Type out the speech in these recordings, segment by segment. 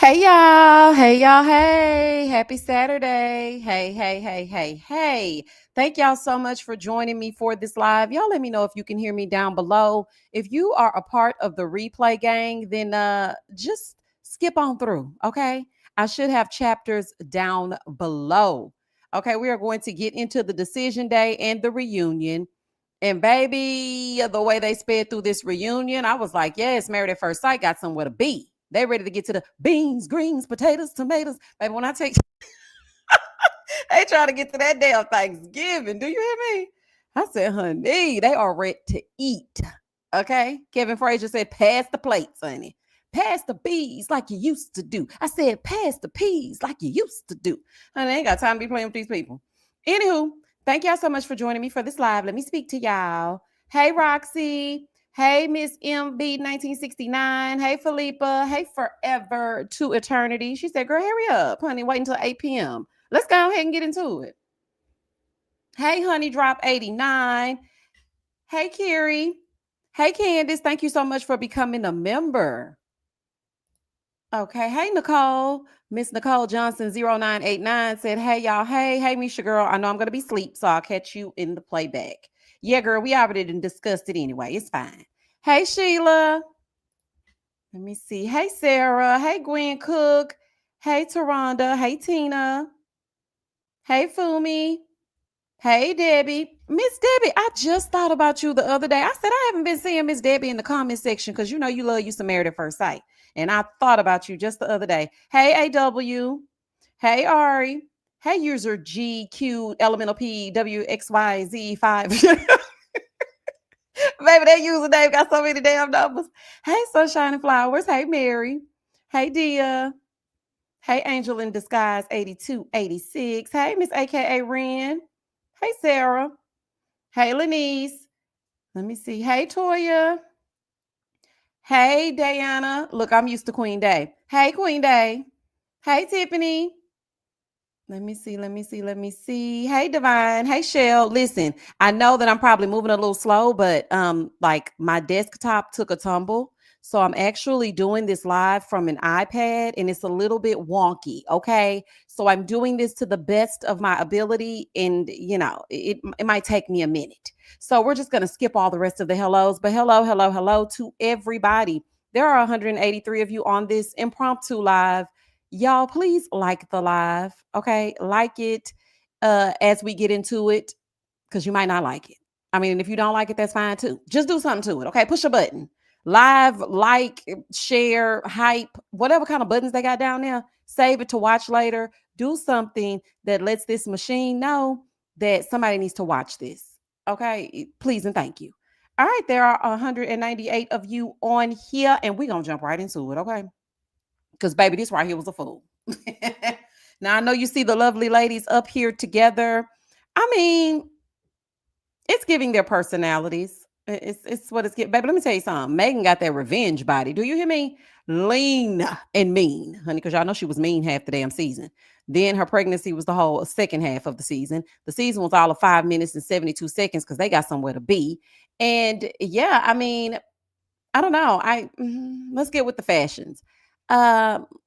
Hey y'all, hey y'all, hey, happy Saturday. Hey. Thank y'all so much for joining me for this live. Y'all let me know if you can hear me down below. If you are a part of the replay gang, then just skip on through, okay? I should have chapters down below. Okay, we are going to get into the decision day and the reunion. And baby, the way they sped through this reunion, I was like, yes, Married at First Sight got somewhere to be. They ready to get to the beans, greens, potatoes, tomatoes. Baby, when I take, they trying to get to that damn Thanksgiving. Do you hear me? I said, honey, they are ready to eat. Okay. Kevin Frazier said, pass the plates, honey. Pass the peas like you used to do. I said, pass the peas like you used to do. Honey, I ain't got time to be playing with these people. Anywho, thank y'all so much for joining me for this live. Let me speak to y'all. Hey, Roxy. Hey, Miss MB 1969. Hey, Philippa. Hey, Forever to Eternity. She said, girl, hurry up, honey. Wait until 8 p.m. Let's go ahead and get into it. Hey, Honey Drop 89. Hey, Carrie. Hey, Candace. Thank you so much for becoming a member. Okay. Hey, Nicole. Miss Nicole Johnson 0989 said, hey, y'all. Hey, Misha girl. I know I'm going to be asleep, so I'll catch you in the playback. Yeah, girl, we already discussed it anyway. It's fine. Hey, Sheila. Let me see. Hey, Sarah. Hey, Gwen Cook. Hey, Taronda. Hey, Tina. Hey, Fumi. Hey, Debbie. Miss Debbie, I just thought about you the other day. I said, I haven't been seeing Miss Debbie in the comment section because you know you love you some Married at First Sight. And I thought about you just the other day. Hey, AW. Hey, Ari. Hey, user GQ Elemental P WXYZ5. Baby, that username got so many damn numbers. Hey, Sunshine and Flowers. Hey, Mary. Hey, Dia. Hey, Angel in Disguise 8286. Hey, Miss AKA Ren. Hey, Sarah. Hey, Lenise. Let me see. Hey, Toya. Hey, Diana. Look, I'm used to Queen Day. Hey, Queen Day. Hey, Tiffany. Let me see. Hey, Divine. Hey, Shell. Listen, I know that I'm probably moving a little slow, but like my desktop took a tumble. So I'm actually doing this live from an iPad and it's a little bit wonky. Okay. So I'm doing this to the best of my ability. And you know, it might take me a minute. So we're just gonna skip all the rest of the hellos. But hello to everybody. There are 183 of you on this impromptu live. Y'all please like the live, okay? Like it as we get into it because you might not like it. I mean, if you don't like it, that's fine too. Just do something to it, okay? Push a button. Live, like, share, hype, whatever kind of buttons they got down there, save it to watch later. Do something that lets this machine know that somebody needs to watch this, okay? Please and thank you. All right, there are 198 of you on here, and we're going to jump right into it, okay? Because baby, this right here was a fool. Now I know you see the lovely ladies up here together. I mean, it's giving their personalities. It's what it's getting. Baby, let me tell you something. Meghan got that revenge body. Do you hear me? Lean and mean, honey, because y'all know she was mean half the damn season. Then her pregnancy was the whole second half of the season. The season was all of 5 minutes and 72 seconds because they got somewhere to be. And yeah, I mean, I don't know. Let's get with the fashions.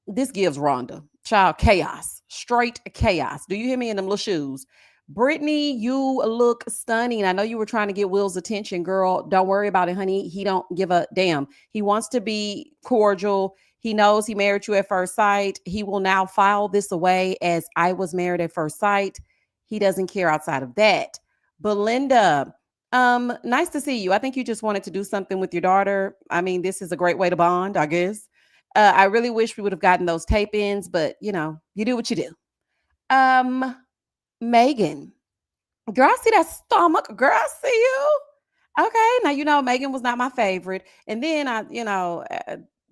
This gives Rhonda child chaos, straight chaos. Do you hear me in them little shoes? Brittany, you look stunning. I know you were trying to get Will's attention, girl. Don't worry about it, honey. He don't give a damn. He wants to be cordial. He knows he married you at first sight. He will now file this away as I was married at first sight. He doesn't care outside of that. Belynda, nice to see you. I think you just wanted to do something with your daughter. I mean, this is a great way to bond, I guess. I really wish we would have gotten those tape ins, but you know, you do what you do. Meghan, girl, I see that stomach. Girl, I see you. Okay, now you know Meghan was not my favorite, and then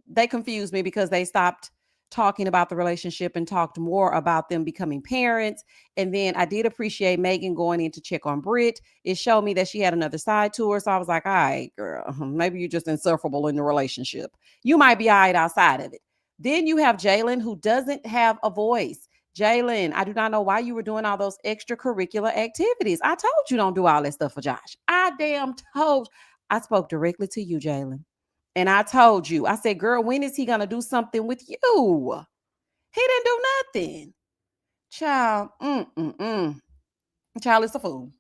they confused me because they stopped talking about the relationship and talked more about them becoming parents. And then I did appreciate Meghan going in to check on Britt. It showed me that she had another side to her. So I was like, all right, girl, maybe you're just insufferable in the relationship. You might be all right outside of it. Then you have Jayln, who doesn't have a voice. Jayln, I do not know why you were doing all those extracurricular activities. I told you don't do all that stuff for Josh. I damn told. I spoke directly to you, Jayln. And I told you, I said, girl, when is he going to do something with you? He didn't do nothing. Child, child is a fool.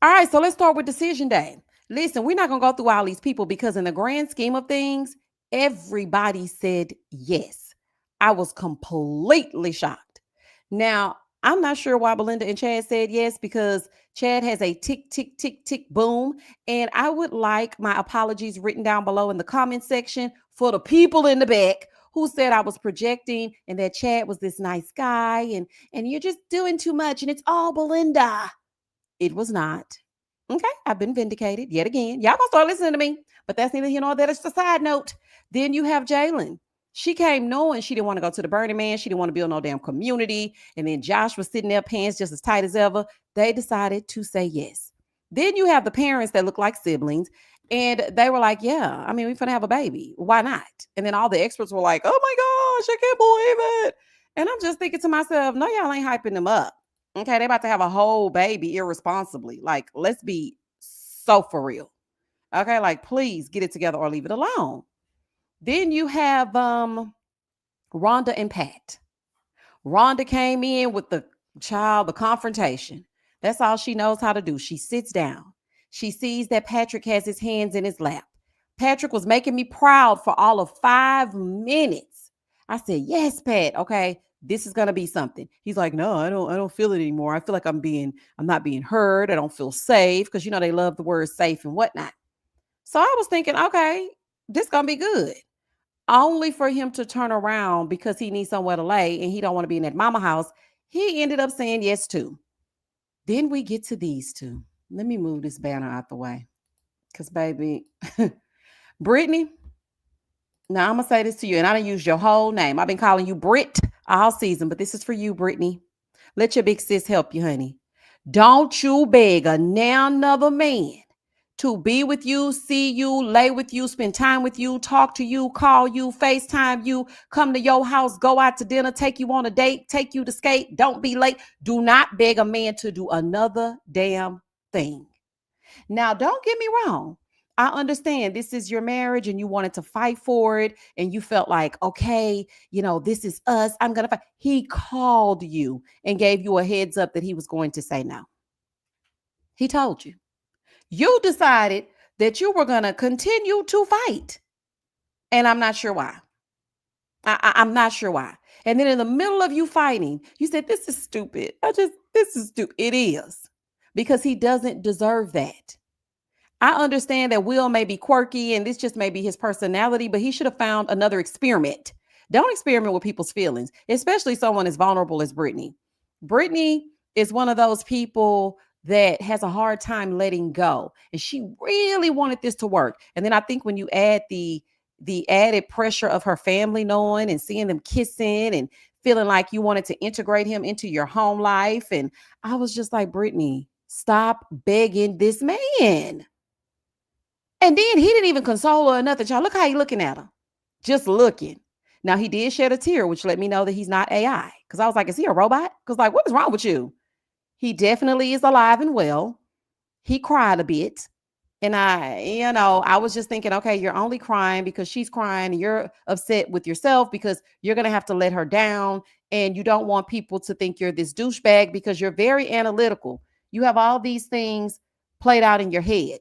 All right, so let's start with decision day. Listen, we're not going to go through all these people because, in the grand scheme of things, everybody said yes. I was completely shocked. Now, I'm not sure why Belynda and Chad said yes because Chad has a tick, tick, tick, tick, boom. And I would like my apologies written down below in the comment section for the people in the back who said I was projecting and that Chad was this nice guy and you're just doing too much and it's all Belynda. It was not. Okay, I've been vindicated yet again. Y'all gonna start listening to me, but that's neither here nor there. It's a side note. Then you have Jayln. She came knowing she didn't want to go to the Burning Man. She didn't want to build no damn community. And then Josh was sitting there, pants just as tight as ever. They decided to say yes. Then you have the parents that look like siblings, and they were like, "Yeah, I mean, we're gonna have a baby. Why not?" And then all the experts were like, "Oh my gosh, I can't believe it." And I'm just thinking to myself, "No, y'all ain't hyping them up. Okay, they about to have a whole baby irresponsibly. Like, let's be so for real. Okay, like please get it together or leave it alone." Then you have Rhonda and Pat. Rhonda came in with the confrontation. That's all she knows how to do. She sits down. She sees that Patrick has his hands in his lap. Patrick was making me proud for all of 5 minutes. I said, "Yes, Pat. Okay, this is gonna be something." He's like, "No, I don't feel it anymore. I feel like I'm not being heard. I don't feel safe." Because they love the word safe and whatnot. So I was thinking, okay, this gonna be good. Only for him to turn around because he needs somewhere to lay and he don't want to be in that mama house. He ended up saying yes too. Then we get to these two. Let me move this banner out the way. Because, baby, Brittany, now I'm going to say this to you, and I done used your whole name. I've been calling you Britt all season, but this is for you, Brittany. Let your big sis help you, honey. Don't you beg another man to be with you, see you, lay with you, spend time with you, talk to you, call you, FaceTime you, come to your house, go out to dinner, take you on a date, take you to skate, don't be late. Do not beg a man to do another damn thing. Now, don't get me wrong. I understand this is your marriage and you wanted to fight for it and you felt like, okay, this is us. I'm going to fight. He called you and gave you a heads up that he was going to say no. He told you. You decided that you were going to continue to fight. And I'm not sure why. I'm not sure why. And then in the middle of you fighting, you said, "This is stupid. This is stupid." It is, because he doesn't deserve that. I understand that Will may be quirky and this just may be his personality, but he should have found another experiment. Don't experiment with people's feelings, especially someone as vulnerable as Brittany. Brittany is one of those people that has a hard time letting go. And she really wanted this to work. And then I think when you add the added pressure of her family knowing and seeing them kissing and feeling like you wanted to integrate him into your home life. And I was just like, Brittany, stop begging this man. And then he didn't even console her or nothing. Y'all, look how he looking at her. Just looking. Now, he did shed a tear, which let me know that he's not AI. Because I was like, is he a robot? Because, like, what is wrong with you? He definitely is alive and well. He cried a bit. And I was just thinking, okay, you're only crying because she's crying and you're upset with yourself because you're going to have to let her down. And you don't want people to think you're this douchebag because you're very analytical. You have all these things played out in your head.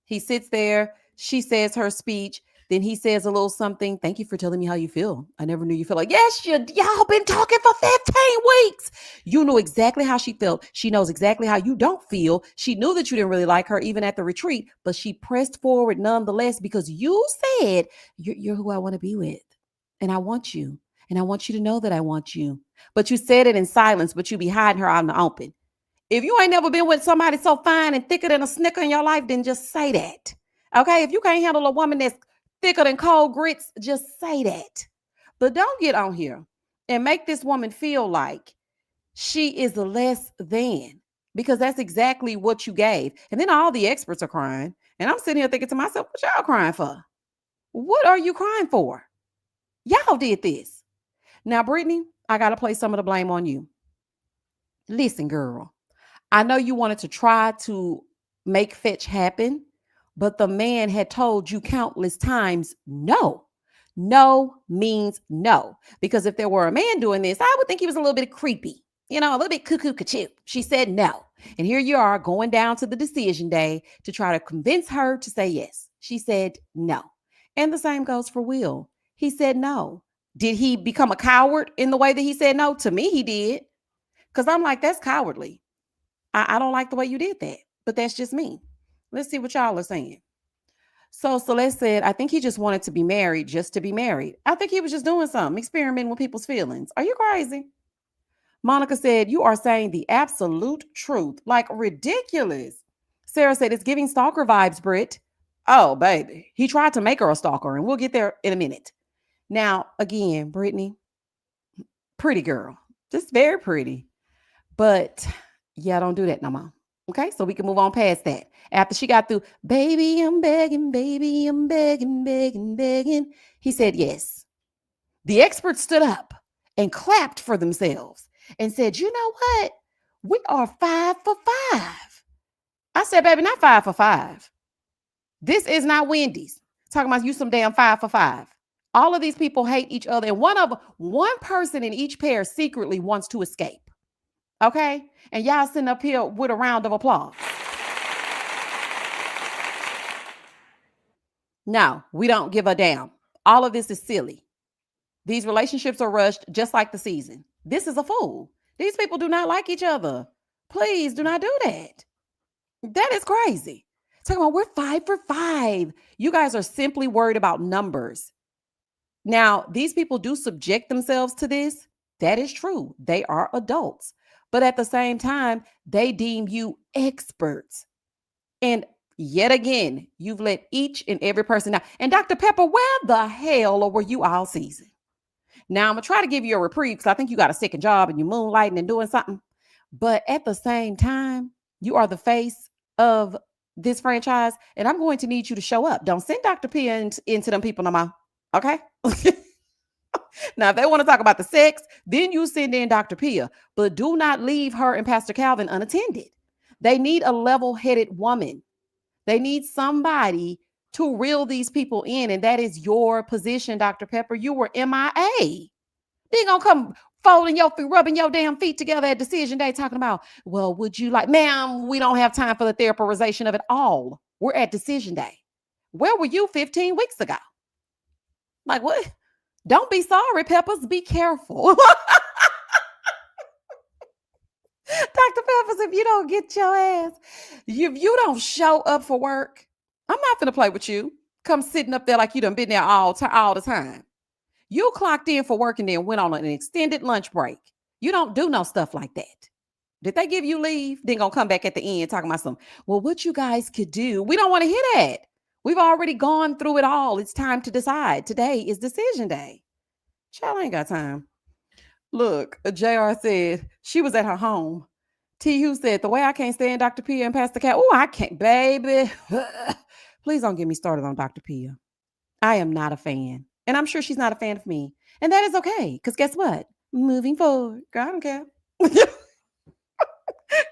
He sits there. She says her speech. Then he says a little something. "Thank you for telling me how you feel. I never knew you felt like." Yes, y'all been talking for 15 weeks. You knew exactly how she felt. She knows exactly how you don't feel. She knew that you didn't really like her even at the retreat, but she pressed forward nonetheless because you said, you're who I want to be with. And I want you. And I want you to know that I want you. But you said it in silence, but you be hiding her out in the open. If you ain't never been with somebody so fine and thicker than a Snicker in your life, then just say that. Okay? If you can't handle a woman that's thicker than cold grits, just say that. But don't get on here and make this woman feel like she is less than, because that's exactly what you gave. And then all the experts are crying. And I'm sitting here thinking to myself, what y'all crying for? What are you crying for? Y'all did this. Now, Brittany, I got to place some of the blame on you. Listen, girl. I know you wanted to try to make fetch happen, but the man had told you countless times, no, No means no. Because if there were a man doing this, I would think he was a little bit creepy, a little bit cuckoo cachoo. She said no. And here you are going down to the decision day to try to convince her to say yes. She said no. And the same goes for Will. He said no. Did he become a coward in the way that he said no? To me, he did. Because I'm like, that's cowardly. I don't like the way you did that. But that's just me. Let's see what y'all are saying. So Celeste said, I think he just wanted to be married just to be married. I think he was just doing something, experimenting with people's feelings. Are you crazy? Monica said, you are saying the absolute truth. Like ridiculous. Sarah said, it's giving stalker vibes, Britt. Oh, baby. He tried to make her a stalker, and we'll get there in a minute. Now, again, Brittany, pretty girl. Just very pretty. But yeah, don't do that no more. Okay, so we can move on past that. After she got through, baby, I'm begging, begging, begging. He said yes. The experts stood up and clapped for themselves and said, you know what? We are 5 for 5. I said, baby, not 5 for 5. This is not Wendy's. Talking about you some damn 5 for 5. All of these people hate each other. And one person in each pair secretly wants to escape. Okay? And y'all sitting up here with a round of applause. No, we don't give a damn. All of this is silly. These relationships are rushed just like the season. This is a fool. These people do not like each other. Please do not do that. That is crazy. Talking about we're 5 for 5. You guys are simply worried about numbers. Now, these people do subject themselves to this. That is true. They are adults. But at the same time, they deem you experts. And yet again, you've let each and every person down. And Dr. Pepper, where the hell were you all season? Now, I'm going to try to give you a reprieve because I think you got a second job and you're moonlighting and doing something. But at the same time, you are the face of this franchise. And I'm going to need you to show up. Don't send Dr. P into them people no more. Okay? Now, if they want to talk about the sex, then you send in Dr. Pia, but do not leave her and Pastor Calvin unattended. They need a level-headed woman. They need somebody to reel these people in, and that is your position, Dr. Pepper. You were MIA. They gonna come folding your feet, rubbing your damn feet together at decision day, talking about, well, would you like, ma'am, we don't have time for the therapization of it all. We're at decision day. Where were you 15 weeks ago? Like, what? Don't be sorry, Peppers. Be careful. Dr. Peppers, if you don't get your ass, if you don't show up for work, I'm not going to play with you. Come sitting up there like you done been there all the time. You clocked in for work and then went on an extended lunch break. You don't do no stuff like that. Did they give you leave? Then gonna come back at the end talking about some, well, what you guys could do. We don't want to hear that. We've already gone through it all. It's time to decide. Today is decision day. Child ain't got time. Look, JR said she was at her home. T. Hugh said, the way I can't stand Dr. Pia and Pastor Cat. Oh, I can't, baby. Please don't get me started on Dr. Pia. I am not a fan. And I'm sure she's not a fan of me. And that is okay. Because guess what? Moving forward. Girl, I don't care.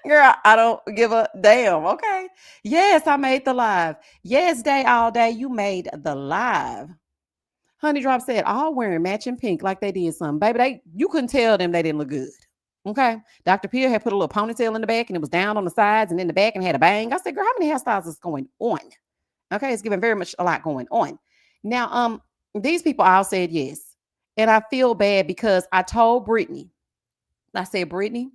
Girl, I don't give a damn. Okay. Yes, I made the live. Yes, day all day. You made the live. Honey Drop said, all wearing matching pink like they did something. Baby, you couldn't tell them they didn't look good. Okay. Dr. Pierre had put a little ponytail in the back and it was down on the sides and in the back and had a bang. I said, girl, how many hairstyles is going on? Okay. It's giving very much a lot going on. Now, these people all said yes. And I feel bad because I told Brittany, I said, Brittany,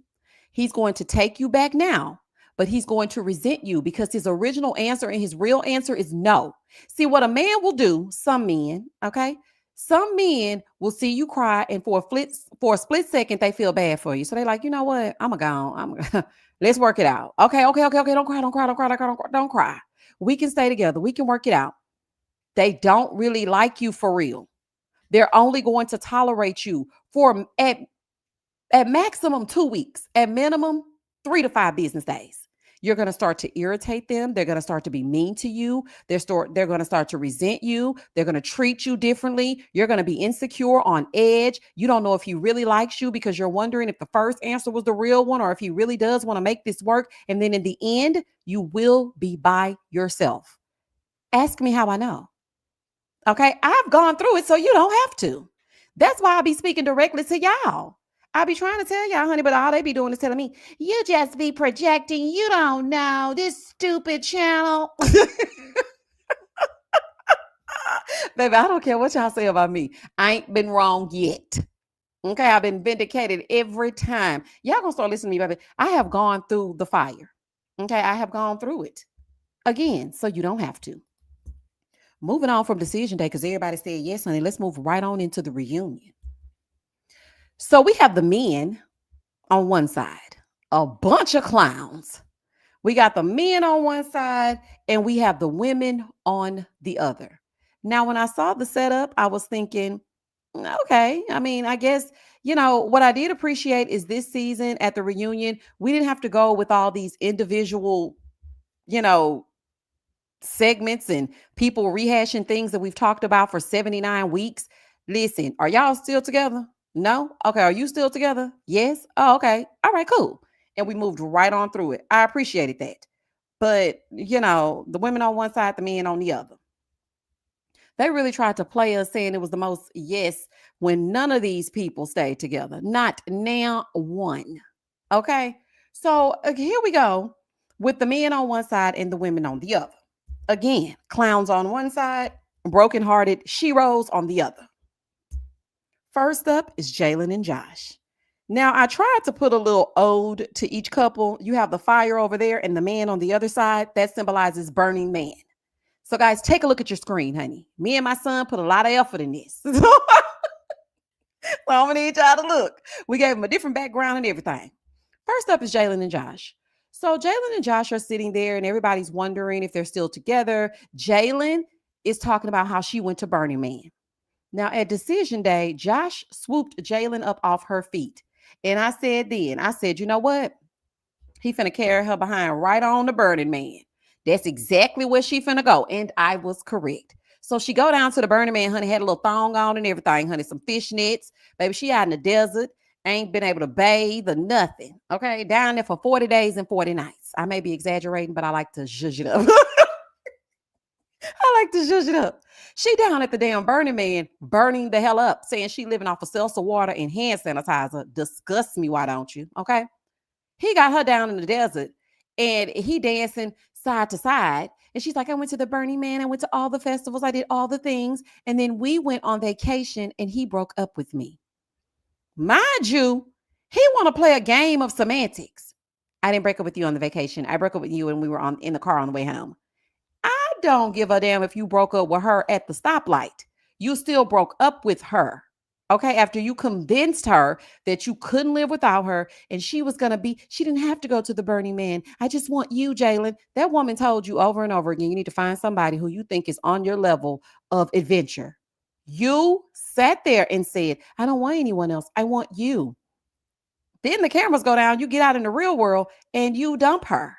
he's going to take you back now, but he's going to resent you because his original answer and his real answer is no. See what a man will do, some men, okay? Some men will see you cry and for a split second, they feel bad for you. So they're like, you know what? I'm gonna let's work it out. Okay. Don't cry. We can stay together. We can work it out. They don't really like you for real. They're only going to tolerate you for at maximum 2 weeks, at minimum 3 to 5 business days. You're going to start to irritate them. They're going to start to be mean to you. They're going to start to resent you. They're going to treat you differently. You're going to be insecure, on edge. You don't know if he really likes you because you're wondering if the first answer was the real one or if he really does want to make this work. And then in the end, you will be by yourself. Ask me how I know. Okay. I've gone through it, so you don't have to. That's why I be speaking directly to y'all. I be trying to tell y'all, honey, but all they be doing is telling me, you just be projecting. You don't know this stupid channel. Baby, I don't care what y'all say about me. I ain't been wrong yet. Okay, I've been vindicated every time. Y'all gonna start listening to me, baby. I have gone through the fire. Okay, I have gone through it again, so you don't have to. Moving on from decision day, because everybody said yes, honey. Let's move right on into the reunion. So we have the men on one side, a bunch of clowns. We got the men on one side, and we have the women on the other. Now, when I saw the setup, I was thinking, okay. I mean, I guess, what I did appreciate is this season at the reunion, we didn't have to go with all these individual, you know, segments and people rehashing things that we've talked about for 79 weeks. Listen, are y'all still together? No? Okay. Are you still together? Yes. Oh, okay. All right, cool. And we moved right on through it. I appreciated that. But, the women on one side, the men on the other. They really tried to play us saying it was the most yes when none of these people stayed together. Not now one. Okay. So here we go with the men on one side and the women on the other. Again, clowns on one side, brokenhearted sheroes on the other. First up is Jayln and Josh. Now, I tried to put a little ode to each couple. You have the fire over there and the man on the other side. That symbolizes burning man. So, guys, take a look at your screen, honey. Me and my son put a lot of effort in this. So I'm going to need y'all to look. We gave them a different background and everything. First up is Jayln and Josh. So Jayln and Josh are sitting there and everybody's wondering if they're still together. Jayln is talking about how she went to Burning Man. Now, at decision day, Josh swooped Jayln up off her feet. And I said, you know what? He finna carry her behind right on the Burning Man. That's exactly where she finna go. And I was correct. So she go down to the Burning Man, honey, had a little thong on and everything, honey, some fishnets. Baby, she out in the desert, ain't been able to bathe or nothing. Okay, down there for 40 days and 40 nights. I may be exaggerating, but I like to zhuzh it up. I like to zhuzh it up. She down at the damn Burning Man, burning the hell up, saying she living off of seltzer water and hand sanitizer. Disgusts me, why don't you? Okay. He got her down in the desert and he dancing side to side. And she's like, I went to the Burning Man. I went to all the festivals. I did all the things. And then we went on vacation and he broke up with me. Mind you, he want to play a game of semantics. I didn't break up with you on the vacation. I broke up with you when we were in the car on the way home. I don't give a damn if you broke up with her at the stoplight. You still broke up with her. Okay, after you convinced her that you couldn't live without her and she didn't have to go to the Burning Man. I just want you, Jayln. That woman told you over and over again, you need to find somebody who you think is on your level of adventure. You sat there and said, I don't want anyone else. I want you. Then the cameras go down, you get out in the real world and you dump her.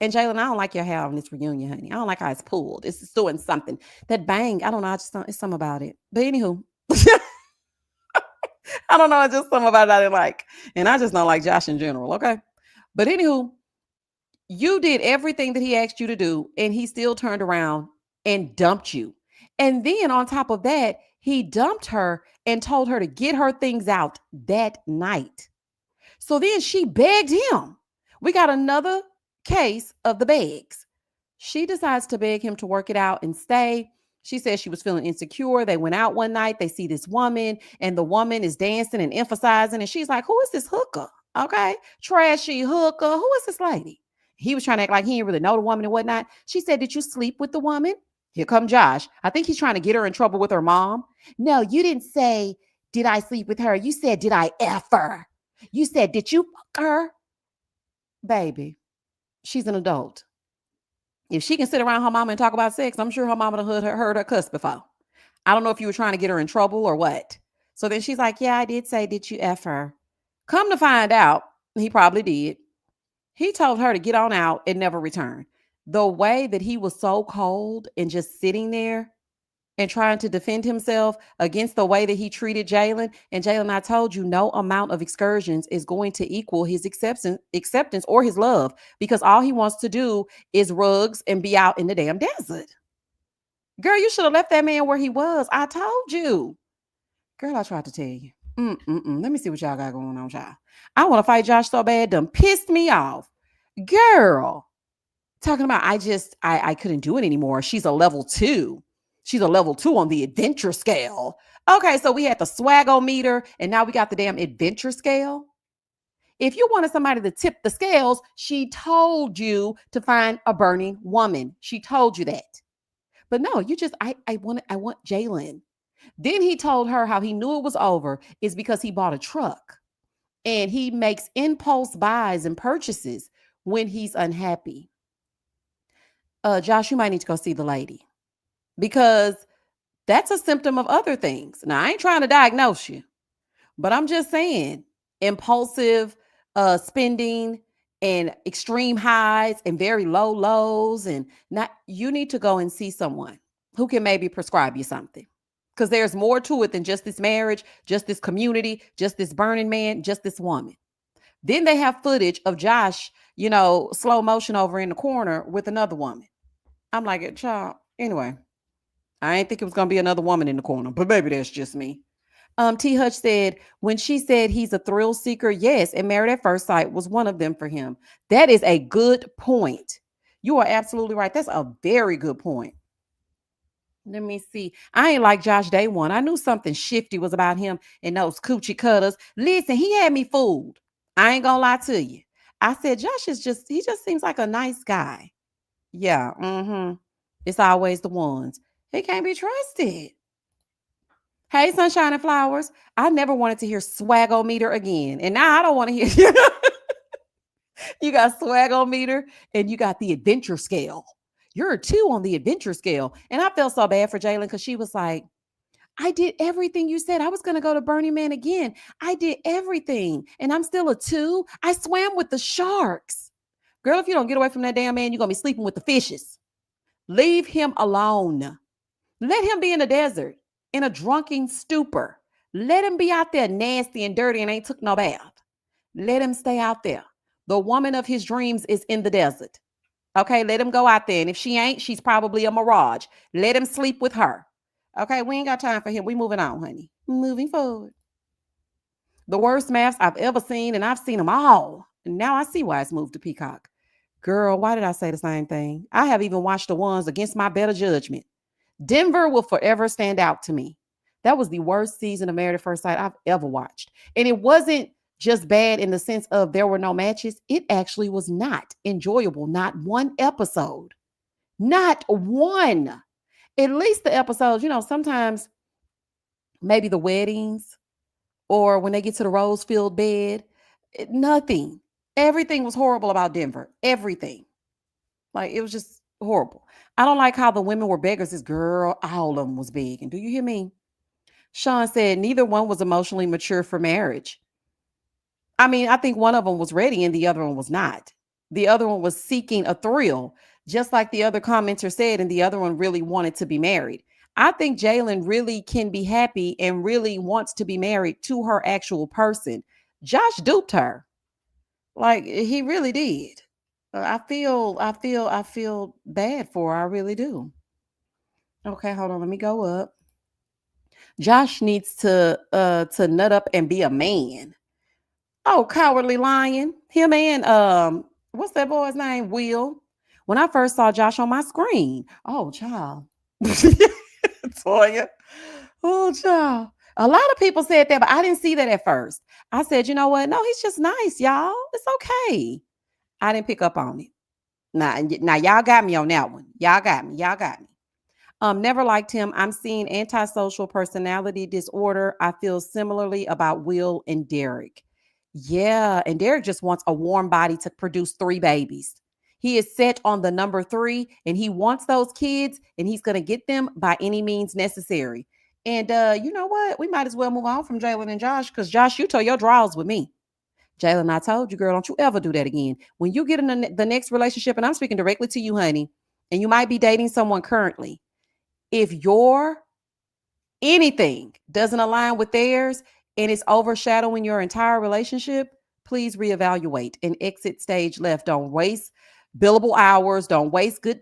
And Jayln, I don't like your hair on this reunion, honey. I don't like how it's pulled. It's doing something. That bang, I don't know. It's something about it. But anywho. I don't know. It's just something about it I didn't like. And I just don't like Josh in general. Okay. But anywho, you did everything that he asked you to do, and he still turned around and dumped you. And then on top of that, he dumped her and told her to get her things out that night. So then she begged him. We got another case of the begs. She decides to beg him to work it out and stay. She says she was feeling insecure. They went out one night. They see this woman and the woman is dancing and emphasizing. And she's like, who is this hooker? Okay. Trashy hooker. Who is this lady? He was trying to act like he didn't really know the woman and whatnot. She said, did you sleep with the woman? Here come Josh. I think he's trying to get her in trouble with her mom. No, you didn't say, did I sleep with her? You said, did I F her? You said, did you fuck her? Baby, she's an adult. If she can sit around her mama and talk about sex, I'm sure her mama done heard her cuss before. I don't know if you were trying to get her in trouble or what. So then she's like, yeah, I did say, did you F her? Come to find out, he probably did. He told her to get on out and never return. The way that he was so cold and just sitting there and trying to defend himself against the way that he treated Jayln. And Jayln, I told you, no amount of excursions is going to equal his acceptance or his love, because all he wants to do is rugs and be out in the damn desert. Girl, you should have left that man where he was. I told you. Girl, I tried to tell you. Let me see what y'all got going on, y'all. I want to fight Josh so bad, done pissed me off. Girl, talking about I couldn't do it anymore. She's a level 2. She's a level 2 on the adventure scale. Okay, so we had the swagometer and now we got the damn adventure scale. If you wanted somebody to tip the scales, she told you to find a burning woman. She told you that. But no, you just I want Jayln. Then he told her how he knew it was over is because he bought a truck and he makes impulse buys and purchases when he's unhappy. Josh, you might need to go see the lady because that's a symptom of other things. Now, I ain't trying to diagnose you, but I'm just saying impulsive spending and extreme highs and very low lows. And not, you need to go and see someone who can maybe prescribe you something. Because there's more to it than just this marriage, just this community, just this burning man, just this woman. Then they have footage of Josh, slow motion over in the corner with another woman. I'm like, child, anyway, I ain't think it was going to be another woman in the corner, but maybe that's just me. T. Hutch said, when she said he's a thrill seeker, yes, and Married at First Sight was one of them for him. That is a good point. You are absolutely right. That's a very good point. Let me see. I ain't like Josh day one. I knew something shifty was about him and those coochie cutters. Listen, he had me fooled. I ain't gonna lie to you. I said, Josh he just seems like a nice guy. Yeah, It's always the ones. He can't be trusted. Hey, Sunshine and Flowers. I never wanted to hear swagometer again. And now I don't want to hear. You got swagometer and you got the adventure scale. You're a 2 on the adventure scale. And I felt so bad for Jayln because she was like, I did everything you said. I was going to go to Burning Man again. I did everything. And I'm still a 2. I swam with the sharks. Girl, if you don't get away from that damn man, you're going to be sleeping with the fishes. Leave him alone. Let him be in the desert, in a drunken stupor. Let him be out there nasty and dirty and ain't took no bath. Let him stay out there. The woman of his dreams is in the desert. Okay, let him go out there. And if she ain't, she's probably a mirage. Let him sleep with her. Okay, we ain't got time for him. We moving on, honey. Moving forward. The worst maps I've ever seen, and I've seen them all. And now I see why it's moved to Peacock. Girl, why did I say the same thing? I have even watched the ones against my better judgment. Denver will forever stand out to me. That was the worst season of Married at First Sight I've ever watched. And it wasn't just bad in the sense of there were no matches. It actually was not enjoyable. Not one episode. Not one. At least the episodes, sometimes maybe the weddings or when they get to the rose-filled bed, nothing. Everything was horrible about Denver. Everything. Like, it was just horrible. I don't like how the women were beggars. This girl, all of them was begging. Do you hear me? Sean said neither one was emotionally mature for marriage. I mean, I think one of them was ready and the other one was not. The other one was seeking a thrill, just like the other commenter said, and the other one really wanted to be married. I think Jayln really can be happy and really wants to be married to her actual person. Josh duped her. Like, he really did. I feel bad for her. I really do. Okay, hold on. Let me go up. Josh needs to nut up and be a man. Oh, cowardly lion. Him and what's that boy's name? Will. When I first saw Josh on my screen. Oh, child. Toya. Oh, child. A lot of people said that, but I didn't see that at first. I said, you know what? No, he's just nice, y'all. It's okay. I didn't pick up on it. Now y'all got me on that one. Y'all got me. Never liked him. I'm seeing antisocial personality disorder. I feel similarly about Will and Derrick. Yeah, and Derrick just wants a warm body to produce 3 babies. He is set on the number 3, and he wants those kids, and he's going to get them by any means necessary. And you know what? We might as well move on from Jayln and Josh, because Josh, you told your draws with me. Jayln, I told you, girl, don't you ever do that again. When you get in the next relationship, and I'm speaking directly to you, honey, and you might be dating someone currently, if your anything doesn't align with theirs and it's overshadowing your entire relationship, please reevaluate and exit stage left. Don't waste billable hours. Don't waste good,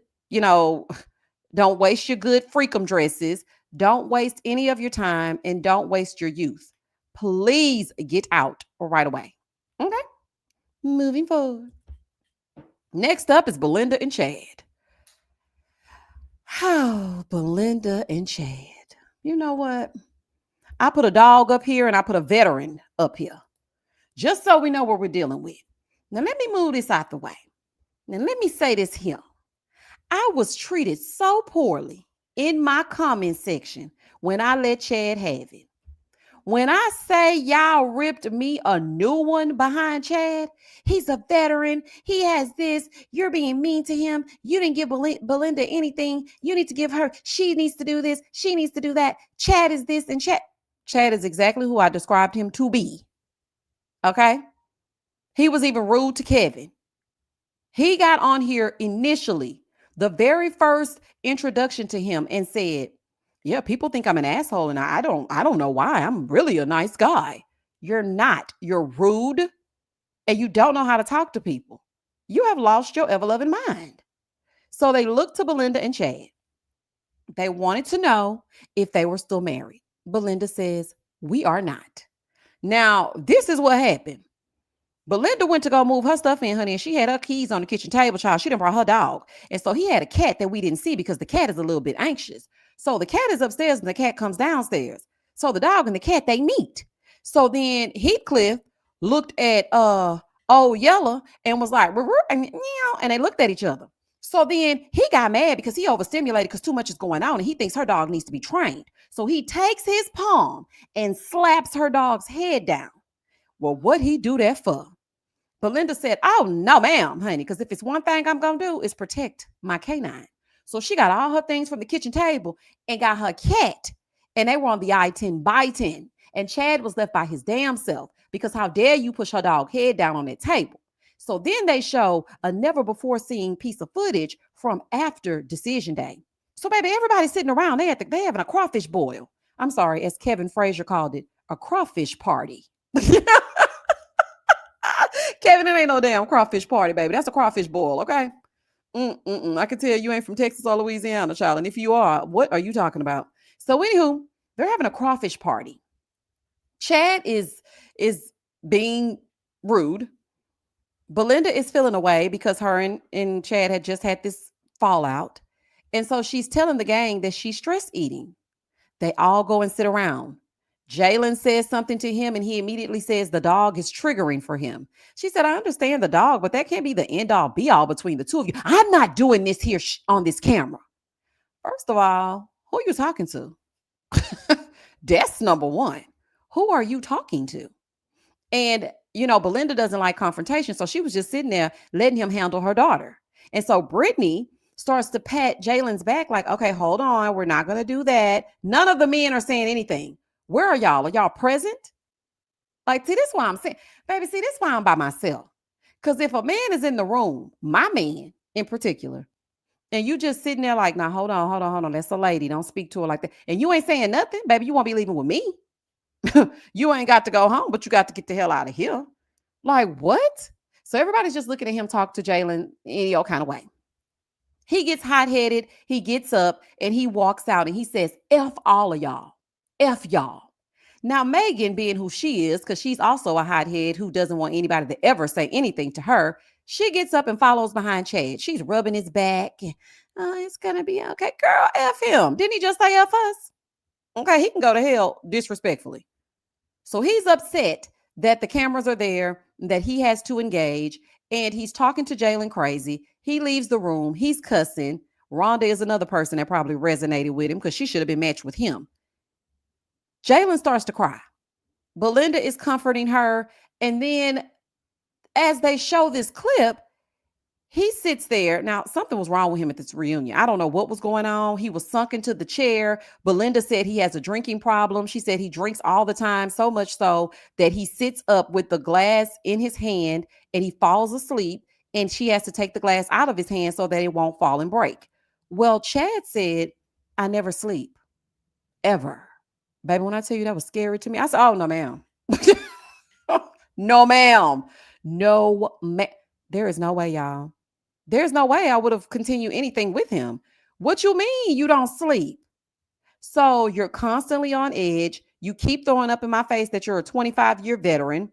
Don't waste your good freakum dresses. Don't waste any of your time and don't waste your youth. Please get out right away. Okay. Moving forward. Next up is Belynda and Chad. Oh, Belynda and Chad. You know what? I put a dog up here and I put a veteran up here, just so we know what we're dealing with. Now, let me move this out the way. Now, let me say this here. I was treated so poorly in my comment section when I let Chad have it. When I say y'all ripped me a new one behind Chad, he's a veteran. He has this. You're being mean to him. You didn't give Belynda anything. You need to give her. She needs to do this. She needs to do that. Chad is this and Chad is exactly who I described him to be. Okay? He was even rude to Kevin. He got on here initially, the very first introduction to him, and said, yeah, people think I'm an asshole and I don't know why. I'm really a nice guy. You're not. You're rude and you don't know how to talk to people. You have lost your ever-loving mind. So they looked to Belynda and Chad. They wanted to know if they were still married. Belynda says, we are not. Now, this is what happened. Belynda went to go move her stuff in, honey, and she had her keys on the kitchen table, child. She done brought her dog. And so he had a cat that we didn't see because the cat is a little bit anxious. So the cat is upstairs and the cat comes downstairs. So the dog and the cat, they meet. So then Heathcliff looked at old Yella and was like, and they looked at each other. So then he got mad because he overstimulated because too much is going on and he thinks her dog needs to be trained. So he takes his palm and slaps her dog's head down. Well, what'd he do that for? Belynda said, oh, no, ma'am, honey, because if it's one thing I'm going to do is protect my canine. So she got all her things from the kitchen table and got her cat. And they were on the I-10 biting. And Chad was left by his damn self because how dare you push her dog head down on that table. So then they show a never before seen piece of footage from after decision day. So, baby, everybody's sitting around. They having a crawfish boil. I'm sorry, as Kevin Frazier called it, a crawfish party. Kevin, it ain't no damn crawfish party, baby. That's a crawfish boil, okay? I can tell you ain't from Texas or Louisiana, child. And if you are, what are you talking about? So, anywho, they're having a crawfish party. Chad is being rude. Belynda is feeling away because her and Chad had just had this fallout. And so she's telling the gang that she's stress eating. They all go and sit around. Jayln says something to him and he immediately says the dog is triggering for him. She said, I understand the dog, but that can't be the end all be all between the two of you. I'm not doing this here on this camera. First of all, who are you talking to? That's number one. Who are you talking to? And, Belynda doesn't like confrontation. So she was just sitting there letting him handle her daughter. And so Brittany starts to pat Jayln's back like, okay, hold on. We're not going to do that. None of the men are saying anything. Where are y'all? Are y'all present? Like, see, this is why I'm saying, baby, see, this is why I'm by myself. Because if a man is in the room, my man in particular, and you just sitting there like, now, hold on. That's a lady. Don't speak to her like that. And you ain't saying nothing, baby, you won't be leaving with me. You ain't got to go home, but you got to get the hell out of here. Like, what? So everybody's just looking at him talk to Jayln any old kind of way. He gets hot-headed. He gets up and he walks out and he says, F all of y'all. F y'all. Now, Meghan, being who she is, because she's also a hothead who doesn't want anybody to ever say anything to her, she gets up and follows behind Chad. She's rubbing his back. And, it's going to be okay. Girl, F him. Didn't he just say F us? Okay, he can go to hell disrespectfully. So he's upset that the cameras are there, that he has to engage, and he's talking to Jayln crazy. He leaves the room. He's cussing. Rhonda is another person that probably resonated with him because she should have been matched with him. Jayln starts to cry. Belynda is comforting her. And then as they show this clip, he sits there. Now, something was wrong with him at this reunion. I don't know what was going on. He was sunk into the chair. Belynda said he has a drinking problem. She said he drinks all the time, so much so that he sits up with the glass in his hand and he falls asleep. And she has to take the glass out of his hand so that it won't fall and break. Well, Chad said, I never sleep. Ever. Baby, when I tell you that was scary to me, I said, oh, no, ma'am. No, ma'am. No, ma'am. There is no way, y'all. There's no way I would have continued anything with him. What you mean you don't sleep? So you're constantly on edge. You keep throwing up in my face that you're a 25-year veteran.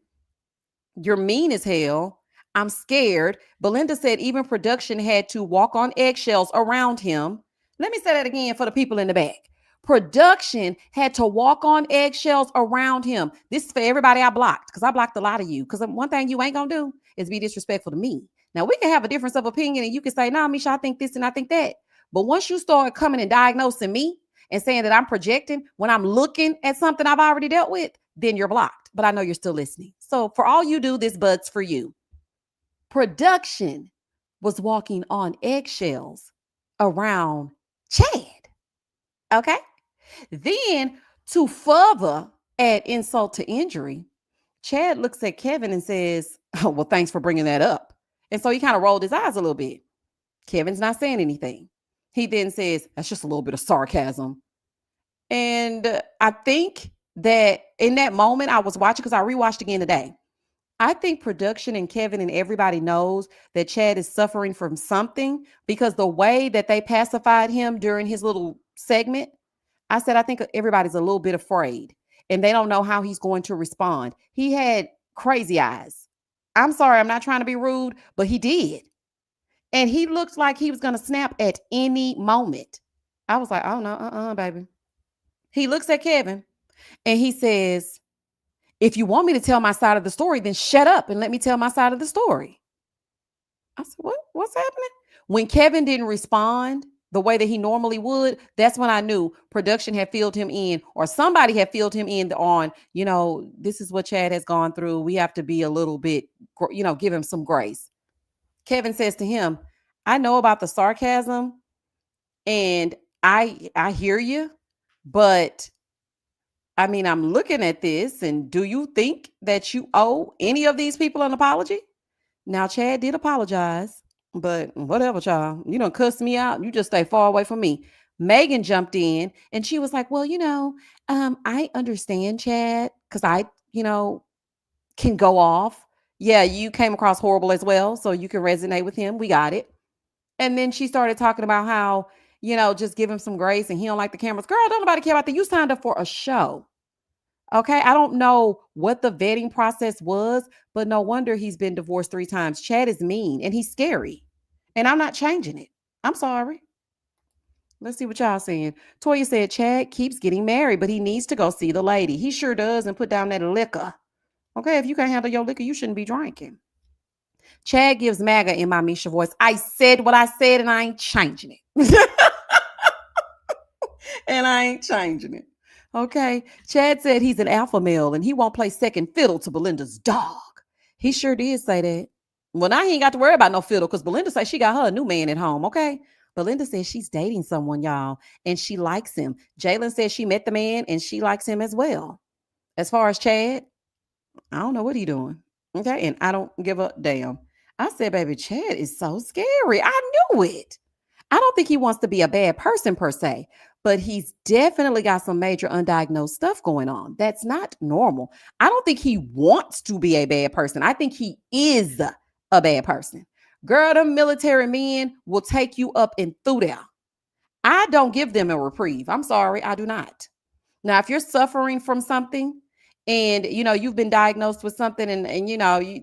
You're mean as hell. I'm scared. Belynda said even production had to walk on eggshells around him. Let me say that again for the people in the back. Production had to walk on eggshells around him. This is for everybody I blocked, because I blocked a lot of you. Because one thing you ain't going to do is be disrespectful to me. Now, we can have a difference of opinion and you can say, nah, Misha, I think this and I think that. But once you start coming and diagnosing me and saying that I'm projecting when I'm looking at something I've already dealt with, then you're blocked. But I know you're still listening. So for all you do, this bud's for you. Production was walking on eggshells around Chad. Okay. Then to further add insult to injury, Chad looks at Kevin and says, oh, well, thanks for bringing that up. And so he kind of rolled his eyes a little bit. Kevin's not saying anything. He then says, that's just a little bit of sarcasm. And I think that in that moment I was watching, because I rewatched again today. I think production and Kevin and everybody knows that Chad is suffering from something, because the way that they pacified him during his little segment, I said, I think everybody's a little bit afraid and they don't know how he's going to respond. He had crazy eyes. I'm sorry, I'm not trying to be rude, but he did. And he looked like he was going to snap at any moment. I was like, oh no, baby. He looks at Kevin and he says, if you want me to tell my side of the story, then shut up and let me tell my side of the story. I said, what's happening? When Kevin didn't respond the way that he normally would, that's when I knew production had filled him in, or somebody had filled him in on, this is what Chad has gone through. We have to be a little bit, give him some grace. Kevin says to him, I know about the sarcasm and I hear you, but I mean, I'm looking at this, and do you think that you owe any of these people an apology? Now, Chad did apologize, but whatever, child. You don't cuss me out. You just stay far away from me. Meghan jumped in, and she was like, well, I understand, Chad, because I, can go off. Yeah, you came across horrible as well, so you can resonate with him. We got it. And then she started talking about how, just give him some grace and he don't like the cameras. Girl, don't nobody care about that. You signed up for a show. Okay. I don't know what the vetting process was, but no wonder he's been divorced 3 times. Chad is mean and he's scary. And I'm not changing it. I'm sorry. Let's see what y'all saying. Toya said Chad keeps getting married, but he needs to go see the lady. He sure does, and put down that liquor. Okay. If you can't handle your liquor, you shouldn't be drinking. Chad gives MAGA in my Misha voice. I said what I said and I ain't changing it. And I ain't changing it. Okay. Chad said he's an alpha male and he won't play second fiddle to Belynda's dog. He sure did say that. Well, now he ain't got to worry about no fiddle, because Belynda said she got her a new man at home. Okay. Belynda says she's dating someone, y'all, and she likes him. Jayln says she met the man and she likes him as well. As far as Chad, I don't know what he doing. Okay. And I don't give a damn. I said, baby, Chad is so scary. I knew it. I don't think he wants to be a bad person per se, but he's definitely got some major undiagnosed stuff going on. That's not normal. I don't think he wants to be a bad person. I think he is a bad person. Girl, the military men will take you up and through there. I don't give them a reprieve. I'm sorry, I do not. Now, if you're suffering from something and, you've been diagnosed with something and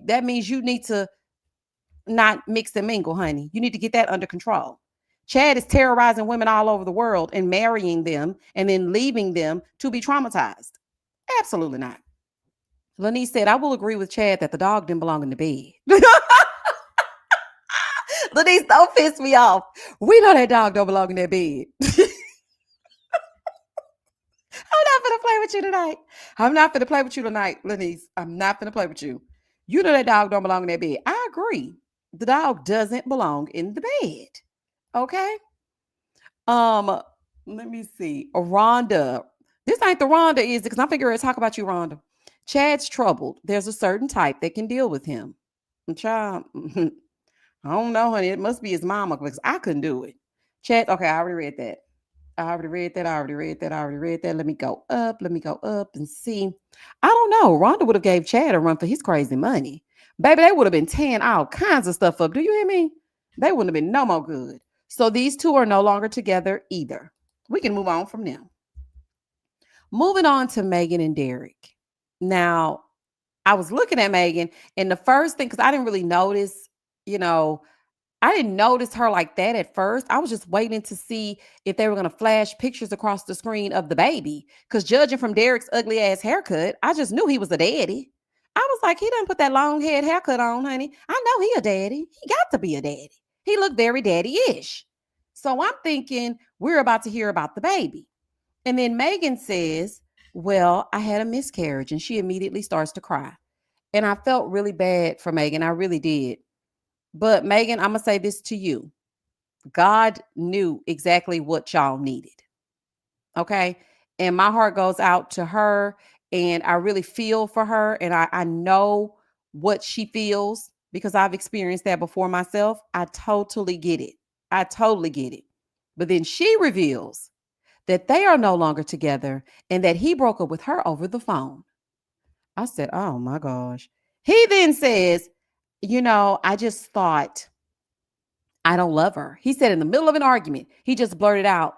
that means you need to not mix and mingle, honey. You need to get that under control. Chad is terrorizing women all over the world and marrying them and then leaving them to be traumatized. Absolutely not. Lanice said, I will agree with Chad that the dog didn't belong in the bed. Lanice, don't piss me off. We know that dog don't belong in that bed. I'm not going to play with you tonight. I'm not going to play with you tonight, Lanice. I'm not going to play with you. You know that dog don't belong in that bed. I agree. The dog doesn't belong in the bed. Okay. Let me see. Rhonda. This ain't the Rhonda, is it? Because I'm figuring to talk about you, Rhonda. Chad's troubled. There's a certain type that can deal with him. Child, I don't know, honey. It must be his mama, because I couldn't do it. Chad, okay, I already read that. I already read that. Let me go up and see. I don't know. Rhonda would have gave Chad a run for his crazy money. Baby, they would have been tearing all kinds of stuff up. Do you hear me? They wouldn't have been no more good. So these two are no longer together either. We can move on from them. Moving on to Meghan and Derrick. Now, I was looking at Meghan, and the first thing, because I didn't really notice, you know, I didn't notice her like that at first. I was just waiting to see if they were going to flash pictures across the screen of the baby. Because judging from Derrick's ugly ass haircut, I just knew he was a daddy. I was like, he done put that long head haircut on, honey. I know he a daddy. He got to be a daddy. He looked very daddy-ish. So I'm thinking we're about to hear about the baby. And then Meghan says, well, I had a miscarriage. And she immediately starts to cry. And I felt really bad for Meghan. I really did. But Meghan, I'm going to say this to you. God knew exactly what y'all needed. Okay. And my heart goes out to her. And I really feel for her. And I know what she feels because I've experienced that before myself. I totally get it. I totally get it. But then she reveals that they are no longer together and that he broke up with her over the phone. I said, oh my gosh. He then says, I just thought I don't love her. He said in the middle of an argument, he just blurted out,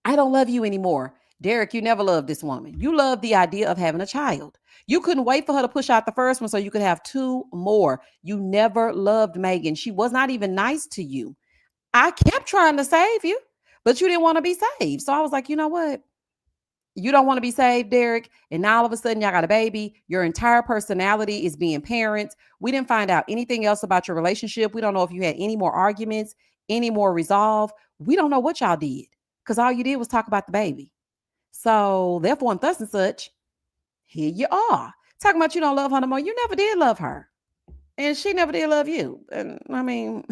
I don't love you anymore. Derrick, you never loved this woman. You loved the idea of having a child. You couldn't wait for her to push out the first one so you could have two more. You never loved Meghan. She was not even nice to you. I kept trying to save you, but you didn't want to be saved. So I was like, you know what? You don't want to be saved, Derrick. And now all of a sudden y'all got a baby. Your entire personality is being parents. We didn't find out anything else about your relationship. We don't know if you had any more arguments, any more resolve. We don't know what y'all did because all you did was talk about the baby. So therefore, and thus and such, here you are. Talking about you don't love her no more. You never did love her. And she never did love you. And I mean,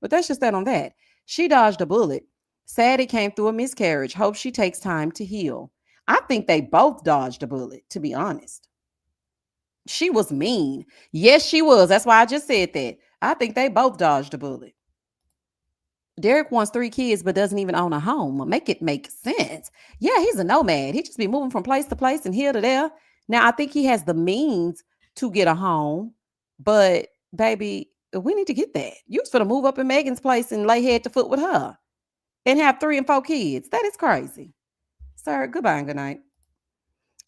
but that's just that on that. She dodged a bullet. Sad it came through a miscarriage. Hope she takes time to heal. I think they both dodged a bullet, to be honest. She was mean. Yes, she was. That's why I just said that. I think they both dodged a bullet. Derrick wants 3 kids, but doesn't even own a home. Make it make sense. Yeah, he's a nomad. He just be moving from place to place and here to there. Now, I think he has the means to get a home, but baby, we need to get that. You was gonna move up in Meghan's place and lay head to foot with her and have 3 and 4 kids. That is crazy. Sir, goodbye and good night.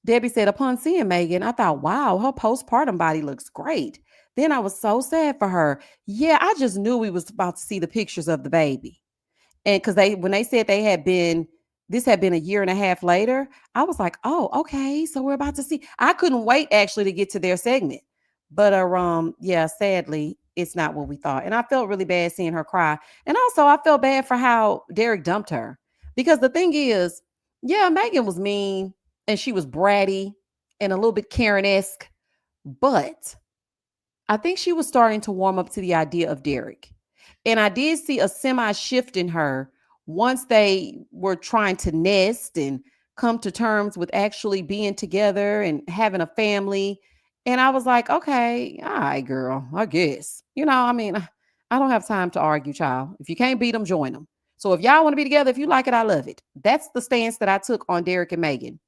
Debbie said, upon seeing Meghan, I thought, wow, her postpartum body looks great. Then I was so sad for her. Yeah, I just knew we was about to see the pictures of the baby. And because when they said this had been a year and a half later, I was like, oh, okay. So we're about to see. I couldn't wait actually to get to their segment. But yeah, sadly, it's not what we thought. And I felt really bad seeing her cry. And also I felt bad for how Derrick dumped her. Because the thing is, yeah, Meghan was mean and she was bratty and a little bit Karen-esque, but I think she was starting to warm up to the idea of Derrick. And I did see a semi shift in her once they were trying to nest and come to terms with actually being together and having a family. And I was like, okay, all right, girl, I guess. I mean, I don't have time to argue, child. If you can't beat them, join them. So if y'all want to be together, if you like it, I love it. That's the stance that I took on Derrick and Meghan.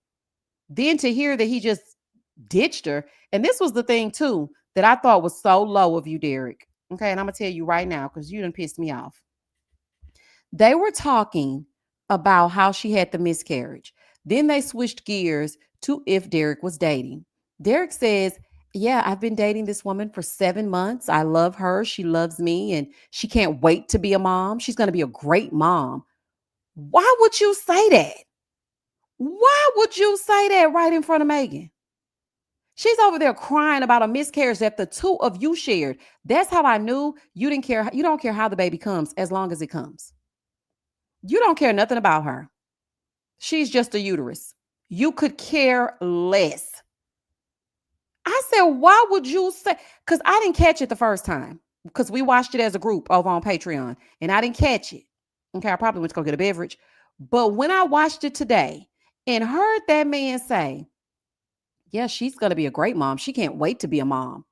Then to hear that he just ditched her. And this was the thing, too, that I thought was so low of you, Derrick. Okay, and I'm going to tell you right now because you done pissed me off. They were talking about how she had the miscarriage. Then they switched gears to if Derrick was dating. Derrick says, yeah, I've been dating this woman for 7 months. I love her. She loves me and she can't wait to be a mom. She's going to be a great mom. Why would you say that? Why would you say that right in front of Meghan? She's over there crying about a miscarriage that the two of you shared. That's how I knew you didn't care. You don't care how the baby comes as long as it comes. You don't care nothing about her. She's just a uterus. You could care less. I said, why would you say? Because I didn't catch it the first time because we watched it as a group over on Patreon and I didn't catch it. Okay, I probably went to go get a beverage. But when I watched it today and heard that man say, yeah, she's going to be a great mom. She can't wait to be a mom.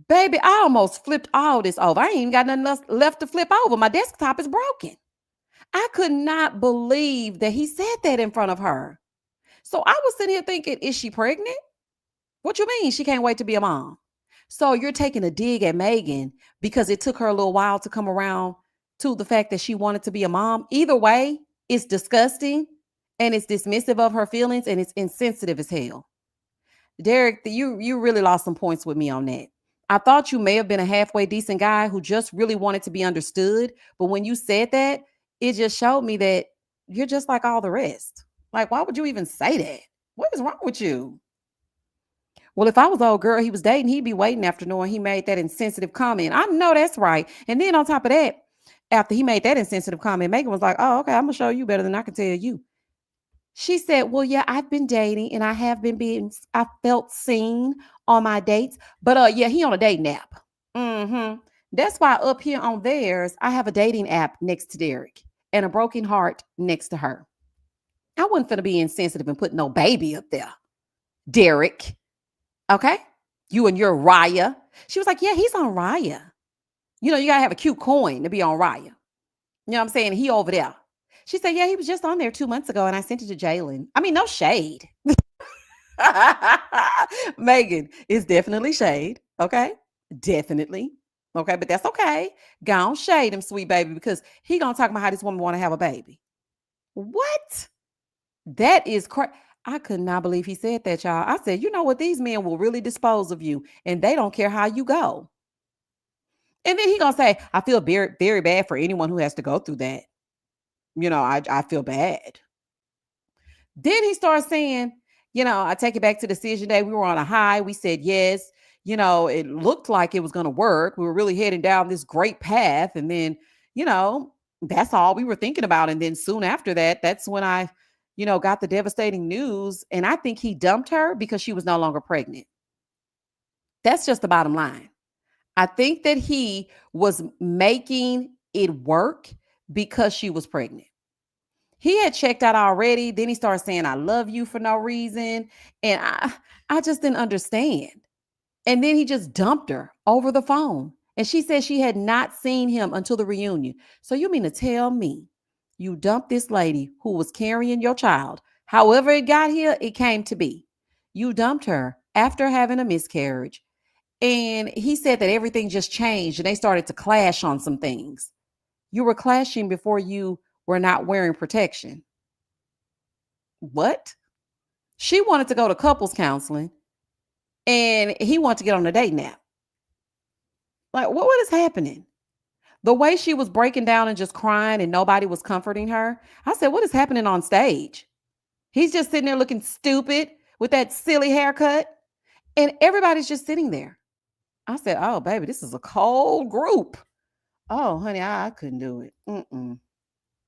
Baby, I almost flipped all this over. I ain't even got nothing else left to flip over. My desktop is broken. I could not believe that he said that in front of her. So I was sitting here thinking, is she pregnant? What you mean she can't wait to be a mom? So you're taking a dig at Meghan because it took her a little while to come around to the fact that she wanted to be a mom. Either way, it's disgusting and it's dismissive of her feelings and it's insensitive as hell. Derrick, you really lost some points with me on that. I thought you may have been a halfway decent guy who just really wanted to be understood. But when you said that, it just showed me that you're just like all the rest. Like, why would you even say that? What is wrong with you? Well, if I was the old girl he was dating, he'd be waiting after knowing he made that insensitive comment. I know that's right. And then on top of that, after he made that insensitive comment, Meghan was like, oh, okay, I'm going to show you better than I can tell you. She said, well, yeah, I've been dating and I have I felt seen on my dates. But yeah, he on a dating app. That's why up here on theirs, I have a dating app next to Derrick and a broken heart next to her. I wasn't finna be insensitive and put no baby up there. Derrick. Okay? You and your Raya. She was like, yeah, he's on Raya. You know, you gotta have a cute coin to be on Raya. You know what I'm saying? He over there. She said, yeah, he was just on there 2 months ago and I sent it to Jayln. I mean, no shade. Meghan, it's definitely shade. Okay? Definitely. Okay, but that's okay. Go on shade him, sweet baby, because he gonna talk about how this woman want to have a baby. What? That is crazy. I could not believe he said that, y'all. I said, you know what? These men will really dispose of you and they don't care how you go. And then he gonna say, I feel very, very bad for anyone who has to go through that. You know, I feel bad. Then he starts saying, you know, I take it back to decision day. We were on a high. We said yes. You know, it looked like it was going to work. We were really heading down this great path. And then, you know, that's all we were thinking about. And then soon after that, that's when I, you know, got the devastating news. And I think he dumped her because she was no longer pregnant. That's just the bottom line. I think that he was making it work because she was pregnant. He had checked out already. Then he started saying, I love you for no reason. And I just didn't understand. And then he just dumped her over the phone. And she said she had not seen him until the reunion. So you mean to tell me you dumped this lady who was carrying your child? However it got here, it came to be. You dumped her after having a miscarriage. And he said that everything just changed and they started to clash on some things. You were clashing before you were not wearing protection. What? She wanted to go to couples counseling and he wanted to get on a dating app. Like, what is happening? The way she was breaking down and just crying and nobody was comforting her. I said, what is happening on stage? He's just sitting there looking stupid with that silly haircut and everybody's just sitting there. I said, oh, baby, this is a cold group. Oh, honey, I couldn't do it.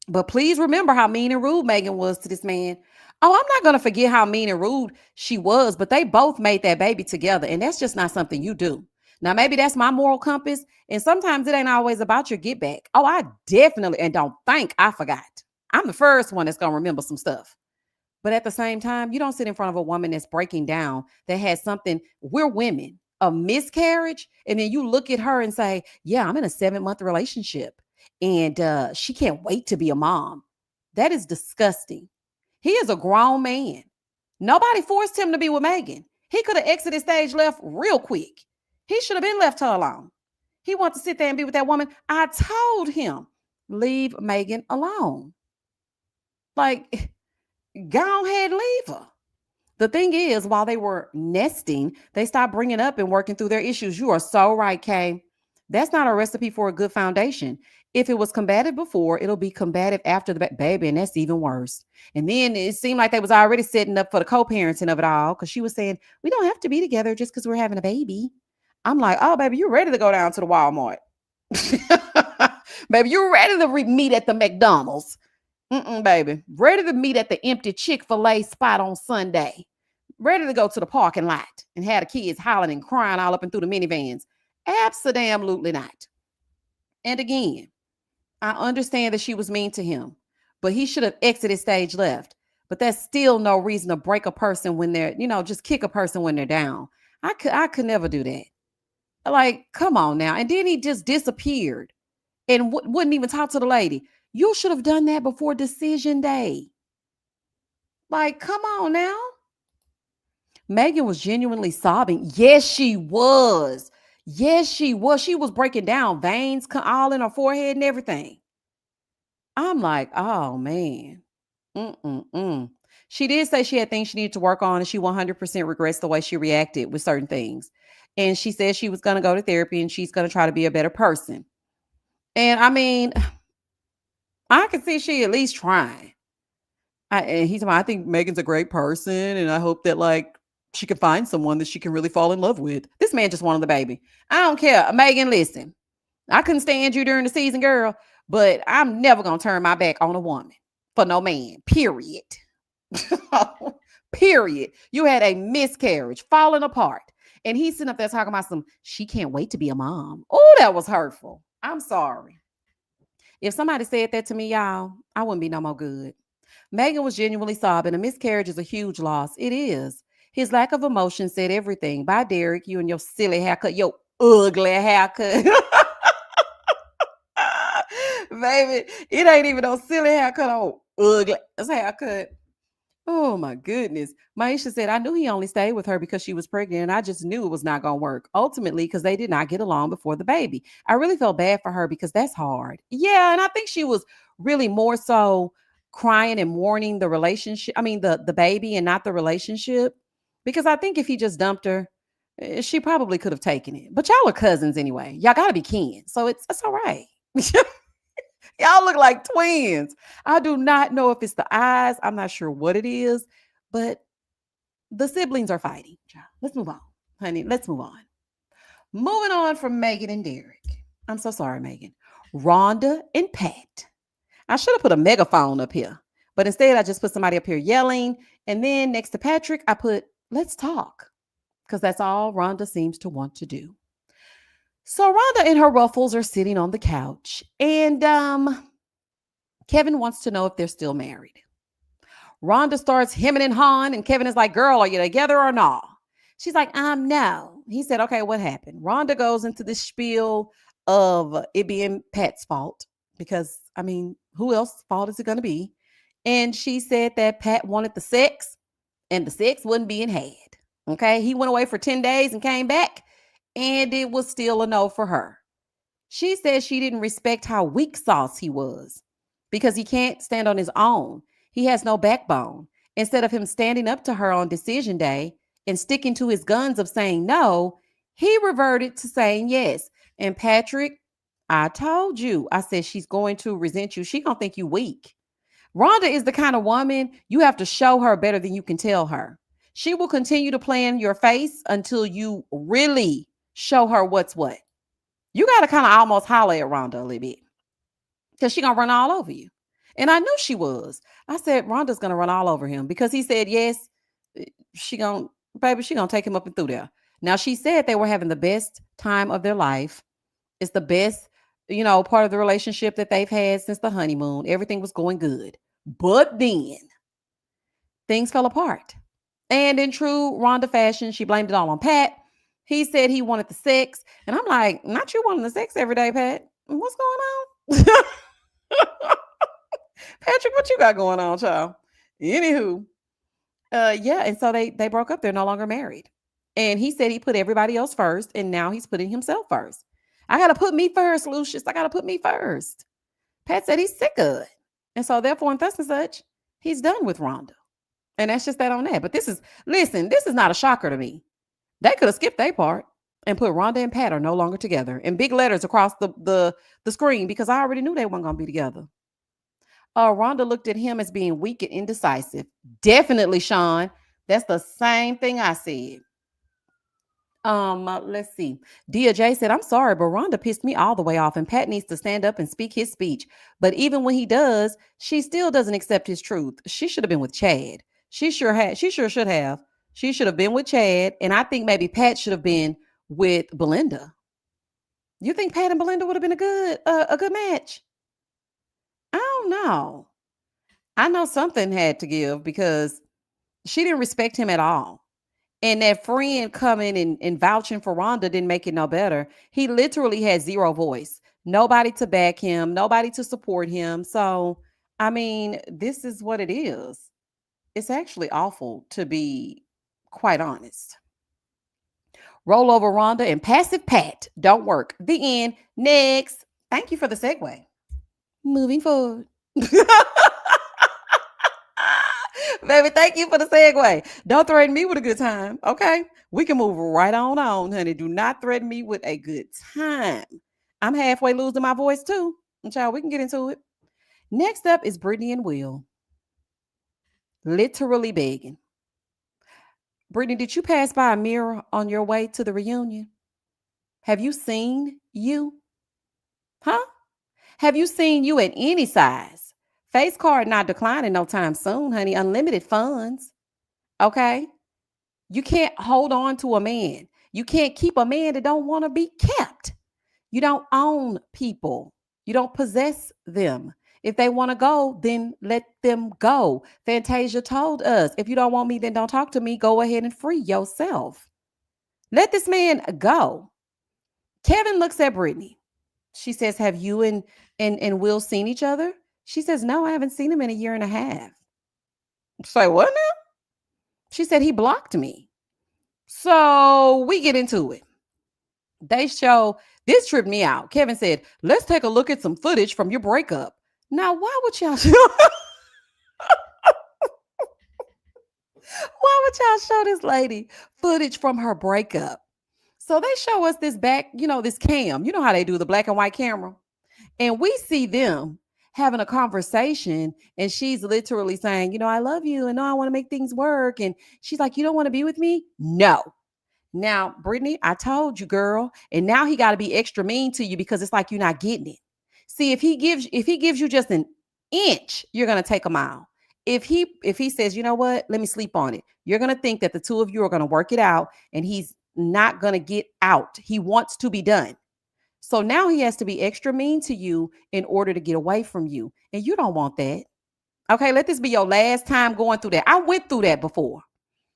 But please remember how mean and rude Meghan was to this man. Oh, I'm not going to forget how mean and rude she was, but they both made that baby together. And that's just not something you do. Now, maybe that's my moral compass. And sometimes it ain't always about your get back. Oh, I definitely, and don't think I forgot. I'm the first one that's going to remember some stuff. But at the same time, you don't sit in front of a woman that's breaking down, that has something. We're women, a miscarriage. And then you look at her and say, yeah, I'm in a 7-month relationship. And she can't wait to be a mom. That is disgusting. He is a grown man. Nobody forced him to be with Meghan. He could have exited stage left real quick. He should have been left her alone. He wanted to sit there and be with that woman. I told him, leave Meghan alone. Like, go ahead and leave her. The thing is, while they were nesting, they stopped bringing up and working through their issues. You are so right, Kay. That's not a recipe for a good foundation. If it was combative before, it'll be combative after the baby, and that's even worse. And then it seemed like they was already setting up for the co-parenting of it all because she was saying, we don't have to be together just because we're having a baby. I'm like, oh, baby, you're ready to go down to the Walmart. Baby, you're ready to meet at the McDonald's. Baby, ready to meet at the empty Chick-fil-A spot on Sunday. Ready to go to the parking lot and have the kids hollering and crying all up and through the minivans. Absolutely not. And again, I understand that she was mean to him, but he should have exited stage left. But that's still no reason to break a person when they're, just kick a person when they're down. I could never do that. Like, come on now. And then he just disappeared and wouldn't even talk to the lady. You should have done that before decision day. Like, come on now. Meghan was genuinely sobbing. Yes, she was. Yes, she was. She was breaking down, veins all in her forehead and everything. I'm like, oh man. Mm-mm-mm. She did say she had things she needed to work on, and she 100% regrets the way she reacted with certain things. And she said she was going to go to therapy and she's going to try to be a better person. And I mean, I can see she at least trying. And he's like, I think Megan's a great person, and I hope that like she can find someone that she can really fall in love with. This man just wanted the baby. I don't care, Megan. Listen, I couldn't stand you during the season, girl, but I'm never gonna turn my back on a woman for no man. Period. Period. You had a miscarriage, falling apart, and he's sitting up there talking about some. She can't wait to be a mom. Oh, that was hurtful. I'm sorry. If somebody said that to me, y'all, I wouldn't be no more good. Megan was genuinely sobbing. A miscarriage is a huge loss. It is. His lack of emotion said everything. Bye, Derrick. You and your silly haircut, your ugly haircut. Baby, it ain't even no silly haircut on ugly haircut. Oh my goodness. Maisha said, I knew he only stayed with her because she was pregnant, and I just knew it was not going to work. Ultimately, because they did not get along before the baby. I really felt bad for her because that's hard. Yeah, and I think she was really more so crying and mourning the relationship. I mean, the baby and not the relationship. Because I think if he just dumped her, she probably could have taken it. But y'all are cousins anyway. Y'all got to be kin. So it's all right. Y'all look like twins. I do not know if it's the eyes. I'm not sure what it is, but the siblings are fighting. Let's move on, honey. Let's move on. Moving on from Meghan and Derrick. I'm so sorry, Meghan. Rhonda and Pat. I should have put a megaphone up here, but instead I just put somebody up here yelling. And then next to Patrick, I put, let's talk. Because that's all Rhonda seems to want to do. So Rhonda and her ruffles are sitting on the couch, and Kevin wants to know if they're still married. Rhonda starts hemming and hawing, and Kevin is like, girl, are you together or not? She's like, no. He said, okay, what happened? Rhonda goes into this spiel of it being Pat's fault because, I mean, who else's fault is it going to be? And she said that Pat wanted the sex and the sex wasn't being had. Okay. He went away for 10 days and came back, and it was still a no for her. She said she didn't respect how weak sauce he was because he can't stand on his own. He has no backbone. Instead of him standing up to her on decision day and sticking to his guns of saying no, he reverted to saying yes. And Patrick, I told you, I said she's going to resent you. She gonna think you weak. Rhonda is the kind of woman you have to show her better than you can tell her. She will continue to play in your face until you really show her what's what. You got to kind of almost holler at Rhonda a little bit because she going to run all over you. And I knew she was. I said, Rhonda's going to run all over him because he said, yes, she going to, baby, she going to take him up and through there. Now, she said they were having the best time of their life. It's the best, part of the relationship that they've had since the honeymoon. Everything was going good. But then things fell apart. And in true Rhonda fashion, she blamed it all on Pat. He said he wanted the sex. And I'm like, not you wanting the sex every day, Pat. What's going on? Patrick, what you got going on, child? Anywho. Yeah, and so they broke up. They're no longer married. And he said he put everybody else first, and now he's putting himself first. I got to put me first, Lucius. I got to put me first. Pat said he's sick of it. And so therefore, and thus and such, he's done with Rhonda. And that's just that on that. But this is not a shocker to me. They could have skipped their part and put Rhonda and Pat are no longer together in big letters across the screen because I already knew they weren't going to be together. Rhonda looked at him as being weak and indecisive. Definitely, Sean. That's the same thing I said. Let's see. J said, I'm sorry, but Rhonda pissed me all the way off, and Pat needs to stand up and speak his speech. But even when he does, she still doesn't accept his truth. She should have been with Chad. She sure should have. She should have been with Chad, and I think maybe Pat should have been with Belynda. You think Pat and Belynda would have been a good match? I don't know. I know something had to give because she didn't respect him at all. And that friend coming and vouching for Rhonda didn't make it no better. He literally had zero voice. Nobody to back him, nobody to support him. So, I mean, this is what it is. It's actually awful, to be quite honest. Roll over Rhonda and passive Pat don't work. The end. Next. Thank you for the segue. Moving forward. Baby, thank you for the segue. Don't threaten me with a good time, okay? We can move right on, honey. Do not threaten me with a good time. I'm halfway losing my voice too. And child, we can get into it. Next up is Brittany and Will. Literally begging. Brittany, did you pass by a mirror on your way to the reunion? Have you seen you? Huh? Have you seen you at any size? Face card not declining no time soon, honey. Unlimited funds. Okay? You can't hold on to a man. You can't keep a man that don't want to be kept. You don't own people. You don't possess them. If they want to go, then let them go. Fantasia told us, if you don't want me, then don't talk to me. Go ahead and free yourself. Let this man go. Kevin looks at Brittany. She says, have you and Will seen each other? She says, no, I haven't seen him in a year and a half. Say what now? She said, he blocked me. So we get into it. They show, this tripped me out. Kevin said, let's take a look at some footage from your breakup. Now, why would y'all show this lady footage from her breakup? So they show us this back, this cam. You know how they do the black and white camera. And we see them having a conversation, and she's literally saying, I love you, and no, I want to make things work. And she's like, you don't want to be with me? No. Now, Brittany, I told you, girl, and now he got to be extra mean to you because it's like you're not getting it. See, if he gives you just an inch, you're going to take a mile. If he says, you know what, let me sleep on it, you're going to think that the two of you are going to work it out, and he's not going to get out. He wants to be done. So now he has to be extra mean to you in order to get away from you. And you don't want that. Okay, let this be your last time going through that. I went through that before.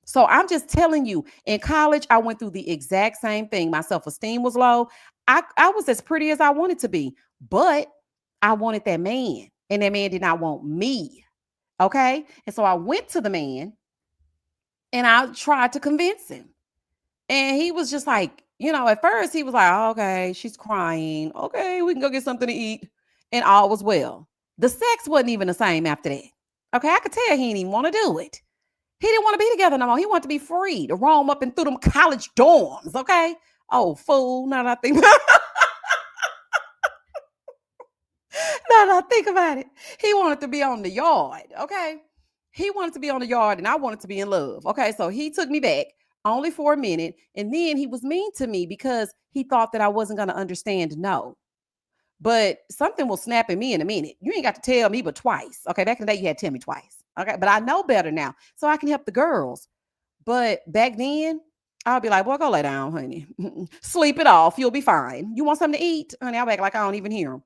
So I'm just telling you, in college, I went through the exact same thing. My self-esteem was low. I was as pretty as I wanted to be, but I wanted that man, and that man did not want me. Okay. And so I went to the man and I tried to convince him. And he was just like, at first he was like, oh, okay, she's crying. Okay, we can go get something to eat. And all was well. The sex wasn't even the same after that. Okay, I could tell he didn't even want to do it. He didn't want to be together no more. He wanted to be free to roam up and through them college dorms. Okay. Oh, fool. Now that I think about it. He wanted to be on the yard. Okay. He wanted to be on the yard, and I wanted to be in love. Okay. So he took me back only for a minute. And then he was mean to me because he thought that I wasn't going to understand no. But something will snap in me in a minute. You ain't got to tell me but twice. Okay. Back in the day, you had to tell me twice. Okay. But I know better now. So I can help the girls. But back then, I'll be like, boy, go lay down, honey. Sleep it off. You'll be fine. You want something to eat? Honey, I'll act like I don't even hear him.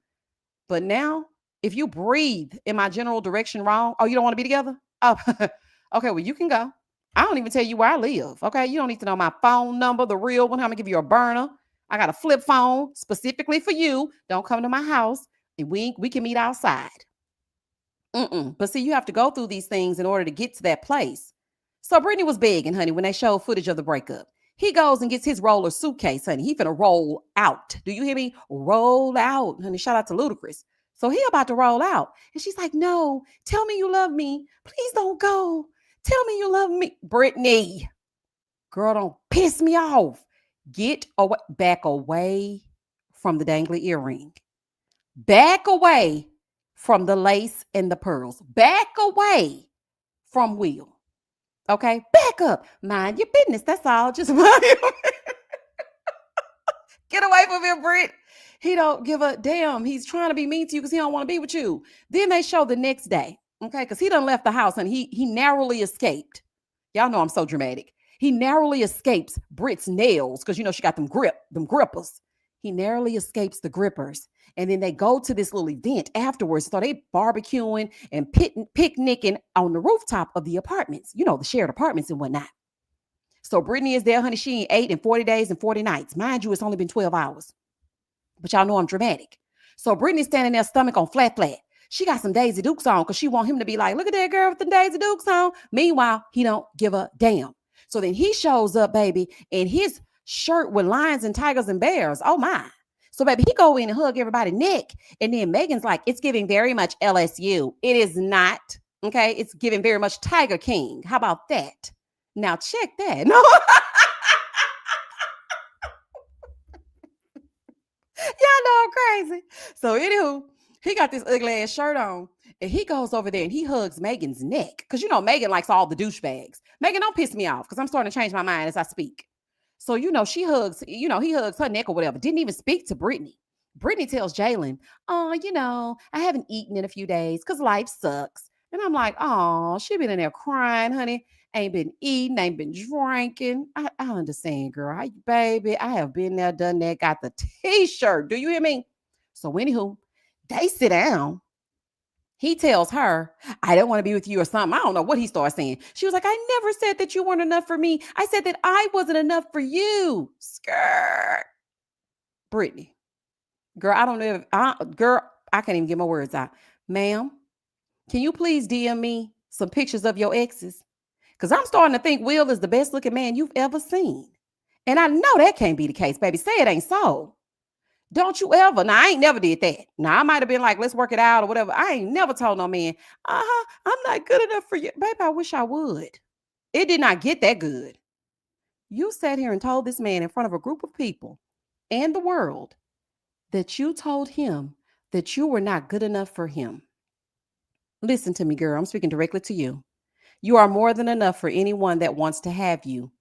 But now, if you breathe in my general direction wrong, oh, you don't want to be together? Oh, okay, well, you can go. I don't even tell you where I live. Okay. You don't need to know my phone number, the real one. I'm going to give you a burner. I got a flip phone specifically for you. Don't come to my house, and we can meet outside. But see, you have to go through these things in order to get to that place. So Brittany was begging, honey, when they showed footage of the breakup. He goes and gets his roller suitcase, honey. He finna roll out. Do you hear me? Roll out, honey. Shout out to Ludacris. So he about to roll out. And she's like, no, tell me you love me. Please don't go. Tell me you love me. Brittany, girl, don't piss me off. Get away, back away from the dangly earring. Back away from the lace and the pearls. Back away from Will. Okay, back up. Mind your business. That's all. Just mind your Get away from him, Britt. He don't give a damn. He's trying to be mean to you because he don't want to be with you. Then they show the next day. Okay, because he done left the house and he narrowly escaped. Y'all know I'm so dramatic. He narrowly escapes Britt's nails because she got them grippers. He narrowly escapes the grippers. And then they go to this little event afterwards. So they barbecuing and picnicking on the rooftop of the apartments, the shared apartments and whatnot. So Brittany is there, honey. She ain't ate in 40 days and 40 nights. Mind you, it's only been 12 hours. But y'all know I'm dramatic. So Brittany's standing there, stomach on flat. She got some Daisy Dukes on because she want him to be like, look at that girl with the Daisy Dukes on. Meanwhile, he don't give a damn. So then he shows up, baby, in his shirt with lions and tigers and bears. Oh, my. So, baby, he go in and hug everybody's neck. And then Meghan's like, it's giving very much LSU. It is not. Okay. It's giving very much Tiger King. How about that? Now, check that. No. Y'all know I'm crazy. So, anywho, he got this ugly ass shirt on. And he goes over there and he hugs Meghan's neck. Because, you know, Meghan likes all the douchebags. Meghan, don't piss me off because I'm starting to change my mind as I speak. So, you know, he hugs her neck or whatever. Didn't even speak to Brittany. Brittany tells Jayln, oh, you know, I haven't eaten in a few days because life sucks. And I'm like, oh, she been in there crying, honey. Ain't been eating, ain't been drinking. I understand, girl. Baby, I have been there, done that, got the t-shirt. Do you hear me? So anywho, they sit down. He tells her, I don't want to be with you or something. I don't know what he starts saying. She was like, I never said that you weren't enough for me. I said that I wasn't enough for you. Skirt. Brittany. Girl, I don't know if I can't even get my words out. Ma'am, can you please DM me some pictures of your exes? Because I'm starting to think Will is the best looking man you've ever seen. And I know that can't be the case, baby. Say it ain't so. Don't you ever. Now, I ain't never did that. Now, I might have been like, let's work it out or whatever. I ain't never told no man, I'm not good enough for you. Baby, I wish I would. It did not get that good. You sat here and told this man in front of a group of people and the world that you told him that you were not good enough for him. Listen to me, girl. I'm speaking directly to you. You are more than enough for anyone that wants to have you.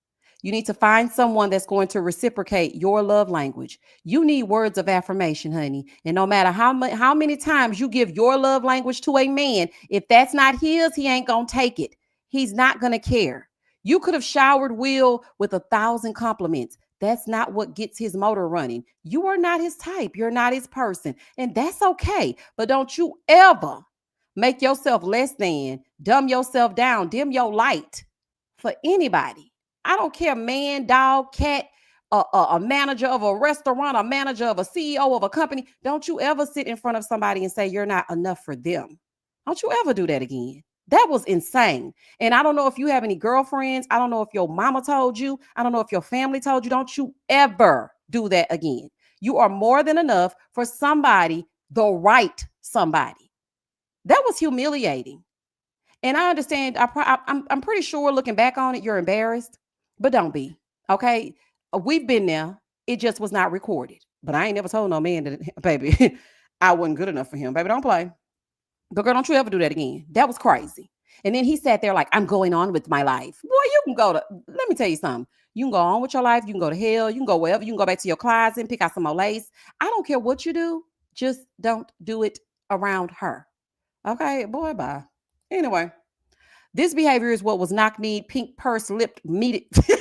You need to find someone that's going to reciprocate your love language. You need words of affirmation, honey. And no matter how many times you give your love language to a man, if that's not his, he ain't going to take it. He's not going to care. You could have showered Will with 1,000 compliments. That's not what gets his motor running. You are not his type. You're not his person. And that's okay. But don't you ever make yourself less than, dumb yourself down, dim your light for anybody. I don't care, man, dog, cat, a manager of a restaurant, a manager of a CEO of a company. Don't you ever sit in front of somebody and say you're not enough for them. Don't you ever do that again. That was insane. And I don't know if you have any girlfriends. I don't know if your mama told you. I don't know if your family told you. Don't you ever do that again. You are more than enough for somebody, the right somebody. That was humiliating. And I understand. I'm pretty sure looking back on it, you're embarrassed, but don't be. Okay. We've been there. It just was not recorded. But I ain't never told no man that, baby, I wasn't good enough for him. Baby, don't play. But girl, don't you ever do that again. That was crazy. And then he sat there like, I'm going on with my life. Boy, you can go to, let me tell you something. You can go on with your life. You can go to hell. You can go wherever. You can go back to your closet and pick out some more lace. I don't care what you do. Just don't do it around her. Okay, boy, bye. Anyway, this behavior is what was knock-kneed, pink purse, lipped, meated. Wait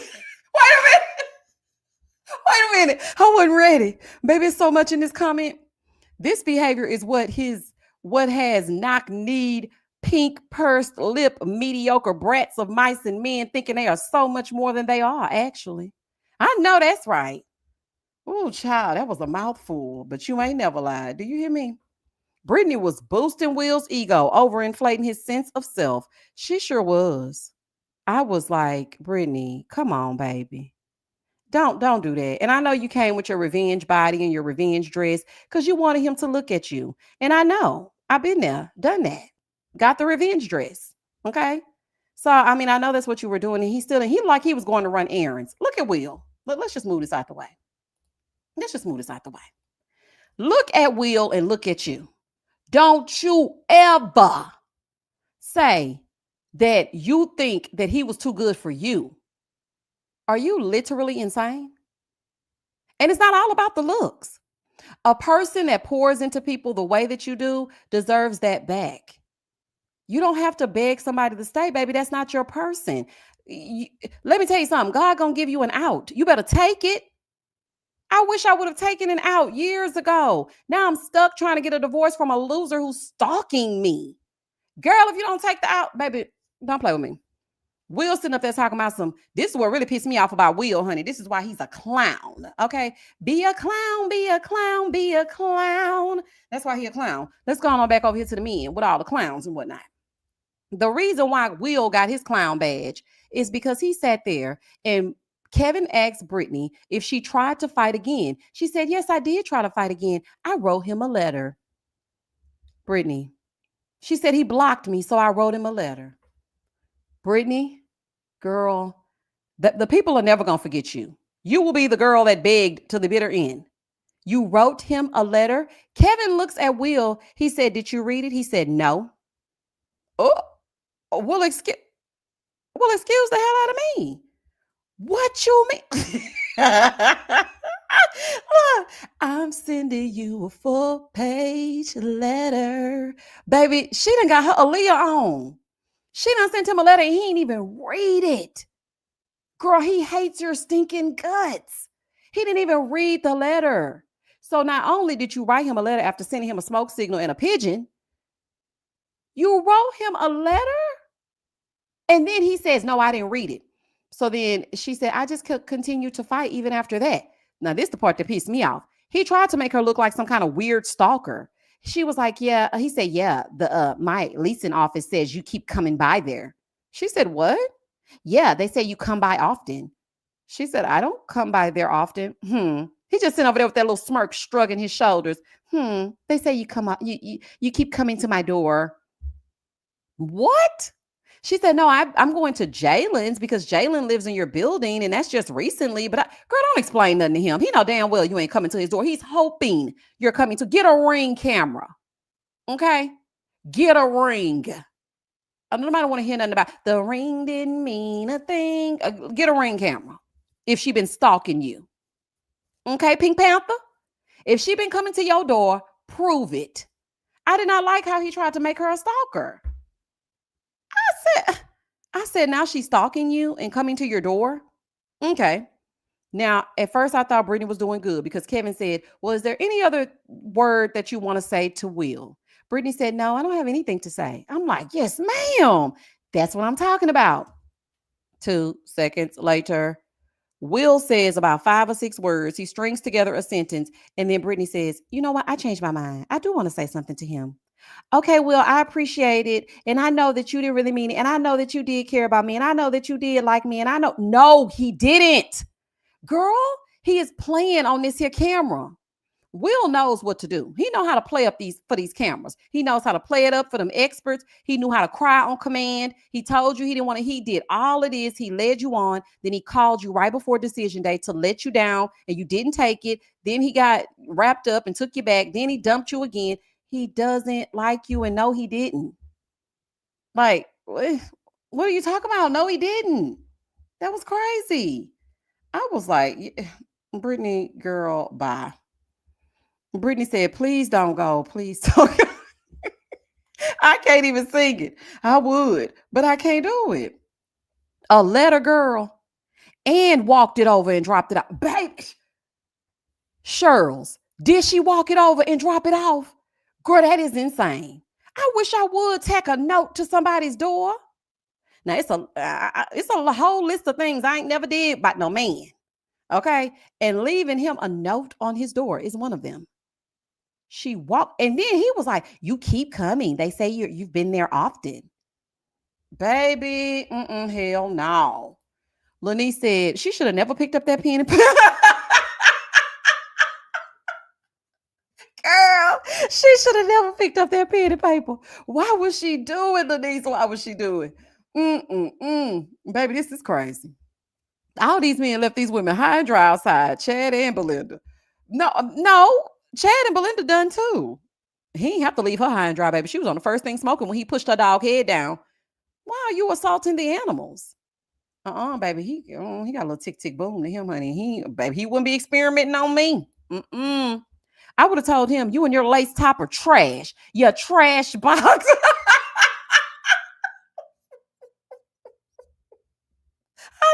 a minute. I wasn't ready. Baby, it's so much in this comment. This behavior is what has knock-kneed, pink pursed lip, mediocre brats of mice and men thinking they are so much more than they are, actually. I know that's right. Oh, child, that was a mouthful, but you ain't never lied. Do you hear me? Brittany was boosting Will's ego, overinflating his sense of self. She sure was. I was like, Brittany, come on, baby. Don't do that. And I know you came with your revenge body and your revenge dress because you wanted him to look at you. And I know. I've been there, done that. Got the revenge dress. Okay. So, I mean, I know that's what you were doing. And he like he was going to run errands. Look at Will. Let's just move this out the way. Look at Will and look at you. Don't you ever say that you think that he was too good for you. Are you literally insane? And it's not all about the looks. A person that pours into people the way that you do deserves that back. You don't have to beg somebody to stay, baby. That's not your person. Let me tell you something. God gonna give you an out. You better take it. I wish I would have taken an out years ago. Now I'm stuck trying to get a divorce from a loser who's stalking me. Girl, if you don't take the out, baby, don't play with me. Will sitting up there talking about this is what really pissed me off about Will, honey. This is why he's a clown, okay? Be a clown, be a clown, be a clown. That's why he a clown. Let's go on back over here to the men with all the clowns and whatnot. The reason why Will got his clown badge is because he sat there and Kevin asked Brittany if she tried to fight again. She said, yes, I did try to fight again. I wrote him a letter. Brittany, she said he blocked me, so I wrote him a letter. Brittany, girl, the people are never going to forget you. You will be the girl that begged to the bitter end. You wrote him a letter. Kevin looks at Will. He said, did you read it? He said, no. Oh, well, excuse the hell out of me. What you mean? Look, I'm sending you a full page letter. Baby, she done got her Aaliyah on. She done sent him a letter and he ain't even read it. Girl, he hates your stinking guts. He didn't even read the letter. So not only did you write him a letter after sending him a smoke signal and a pigeon, you wrote him a letter? And then he says, no, I didn't read it. So then she said, I just could continue to fight even after that. Now, this is the part that pissed me off. He tried to make her look like some kind of weird stalker. She was like, yeah. He said, yeah, my leasing office says you keep coming by there. She said, what? Yeah, they say you come by often. She said, I don't come by there often. He just sitting over there with that little smirk, shrugging his shoulders. They say you come up, you keep coming to my door. What? She said, no, I'm going to Jaylyn's because Jayln lives in your building and that's just recently. But girl, don't explain nothing to him. He know damn well you ain't coming to his door. He's hoping you're coming to get a Ring camera. Okay? Get a Ring. Nobody want to hear nothing about the Ring didn't mean a thing. Get a Ring camera if she been stalking you. Okay, Pink Panther? If she been coming to your door, prove it. I did not like how he tried to make her a stalker. I said, now she's stalking you and coming to your door. Okay. Now, at first I thought Brittany was doing good because Kevin said, well, is there any other word that you want to say to Will? Brittany said, no, I don't have anything to say. I'm like, yes, ma'am. That's what I'm talking about. 2 seconds later, Will says about 5 or 6 words. He strings together a sentence. And then Brittany says, you know what? I changed my mind. I do want to say something to him. Okay, Will, I appreciate it. And I know that you didn't really mean it. And I know that you did care about me. And I know that you did like me. And I know, no, he didn't. Girl, he is playing on this here camera. Will knows what to do. He knows how to play up for these cameras. He knows how to play it up for them experts. He knew how to cry on command. He told you he didn't want to. He did all of this. He led you on. Then he called you right before decision day to let you down and you didn't take it. Then he got wrapped up and took you back. Then he dumped you again. He doesn't like you and no, he didn't. Like, what are you talking about? No, he didn't. That was crazy. I was like, Brittany, girl, bye. Brittany said, please don't go. Please don't go. I can't even sing it. I would, but I can't do it. A letter, girl. And walked it over and dropped it out. Baby. Shirls, did she walk it over and drop it off? Girl, that is insane. I wish I would tack a note to somebody's door. Now, it's a whole list of things I ain't never did by no man. Okay? And leaving him a note on his door is one of them. She walked, and then he was like, you keep coming. They say you've been there often. Baby, hell no. Lanice said she should have never picked up that pen and girl, she should have never picked up that pen and paper. Why was she doing, Lanice? Why was she doing? Baby, this is crazy. All these men left these women high and dry outside, Chad and Belynda. No, Chad and Belynda done too. He ain't have to leave her high and dry, baby. She was on the first thing smoking when he pushed her dog head down. Why are you assaulting the animals? Baby, he got a little tick tick boom to him, honey. He wouldn't be experimenting on me. I would have told him, you and your lace top are trash. Your trash box. I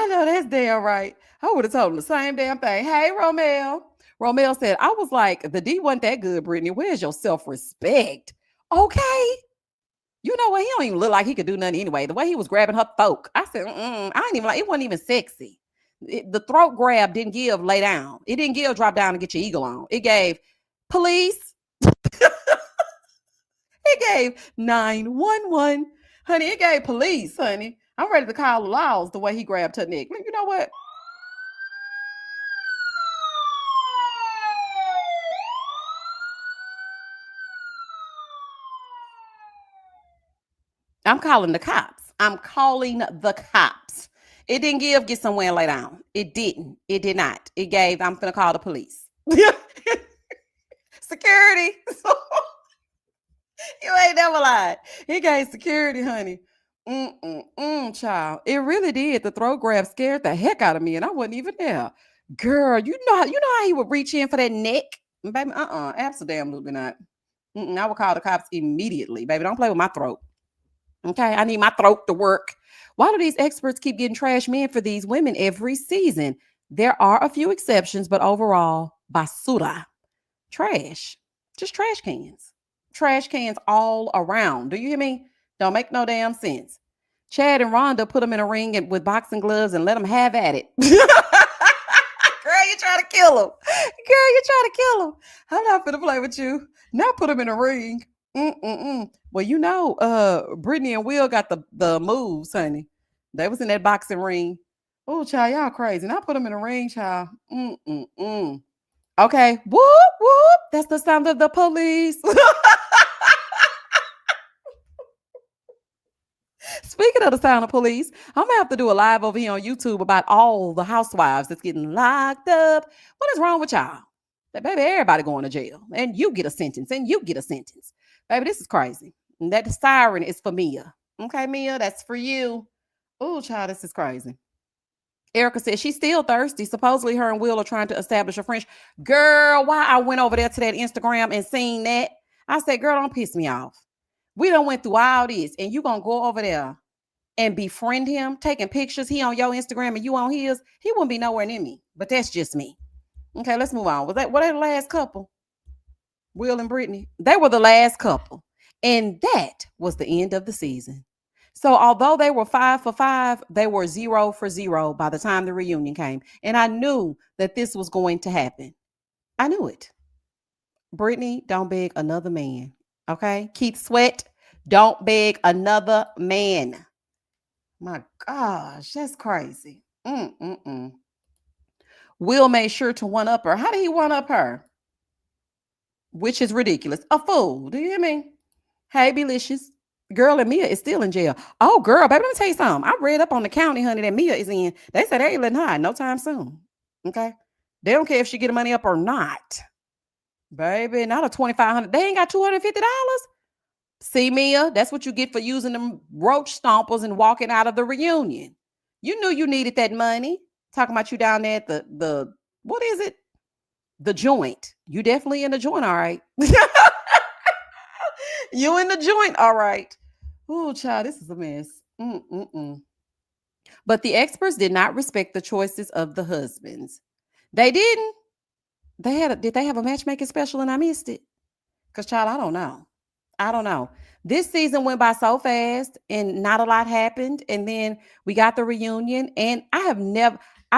know that's damn right. I would have told him the same damn thing. Hey, Romel. Romel said, I was like, the D wasn't that good, Brittany. Where's your self-respect? Okay. You know what? He don't even look like he could do nothing anyway. The way he was grabbing her throat. I said, I ain't even like, it wasn't even sexy. The throat grab didn't give lay down. It didn't give drop down and get your eagle on. It gave police. It gave 911. Honey, it gave police, honey. I'm ready to call the laws the way he grabbed her neck. You know what? I'm calling the cops. I'm calling the cops. It didn't get somewhere and lay down. It didn't. It did not. It gave, I'm going to call the police. Security. You ain't never lied. He gave security, honey. Child. It really did. The throat grab scared the heck out of me, and I wasn't even there. Girl, you know how he would reach in for that neck? Baby, absolutely not. I would call the cops immediately. Baby, don't play with my throat. Okay, I need my throat to work. Why do these experts keep getting trash men for these women every season? There are a few exceptions, but overall, basura. Trash. Just trash cans. Trash cans all around. Do you hear me? Don't make no damn sense. Chad and Rhonda put them in a ring with boxing gloves and let them have at it. Girl, you trying to kill him. Girl, you trying to kill him. I'm not finna play with you. Now put him in a ring. Well, you know, Brittany and Will got the moves, honey. They was in that boxing ring. Oh, child, y'all crazy. Now put them in a ring, child. Okay. Whoop, whoop. That's the sound of the police. Speaking of the sound of police, I'm gonna have to do a live over here on YouTube about all the housewives that's getting locked up. What is wrong with y'all? That baby, everybody going to jail, and you get a sentence, and you get a sentence. Baby, this is crazy. And that siren is for Mia. Okay, Mia, that's for you. Oh, child, this is crazy. Erica said she's still thirsty. Supposedly her and Will are trying to establish a friendship. Girl, why I went over there to that Instagram and seen that? I said, girl, don't piss me off. We done went through all this, and you gonna go over there and befriend him, taking pictures. He on your Instagram and you on his. He wouldn't be nowhere near me. But that's just me. Okay, let's move on. Were they the last couple? Will and Brittany? They were the last couple. And that was the end of the season. So although they were 5 for 5, they were 0 for 0 by the time the reunion came. And I knew that this was going to happen. I knew it. Brittany, don't beg another man. Okay? Keith Sweat, don't beg another man. My gosh, that's crazy. Will made sure to one up her. How did he one up her? Which is ridiculous. A fool. Do you hear me? Hey, Belicious. Girl, and Mia is still in jail. Oh, girl, baby, let me tell you something. I read up on the county, honey, that Mia is in. They said they ain't letting her out no time soon. Okay? They don't care if she get the money up or not. Baby, not a $2,500. They ain't got $250. See, Mia, that's what you get for using them roach stompers and walking out of the reunion. You knew you needed that money. Talking about you down there at the what is it? The joint. You definitely in the joint, all right. You in the joint, all right. Oh, child, this is a mess. But the experts did not respect the choices of the husbands. They didn't. Did they have a matchmaking special and I missed it? Because, child, I don't know. This season went by so fast and not a lot happened. And then we got the reunion. And I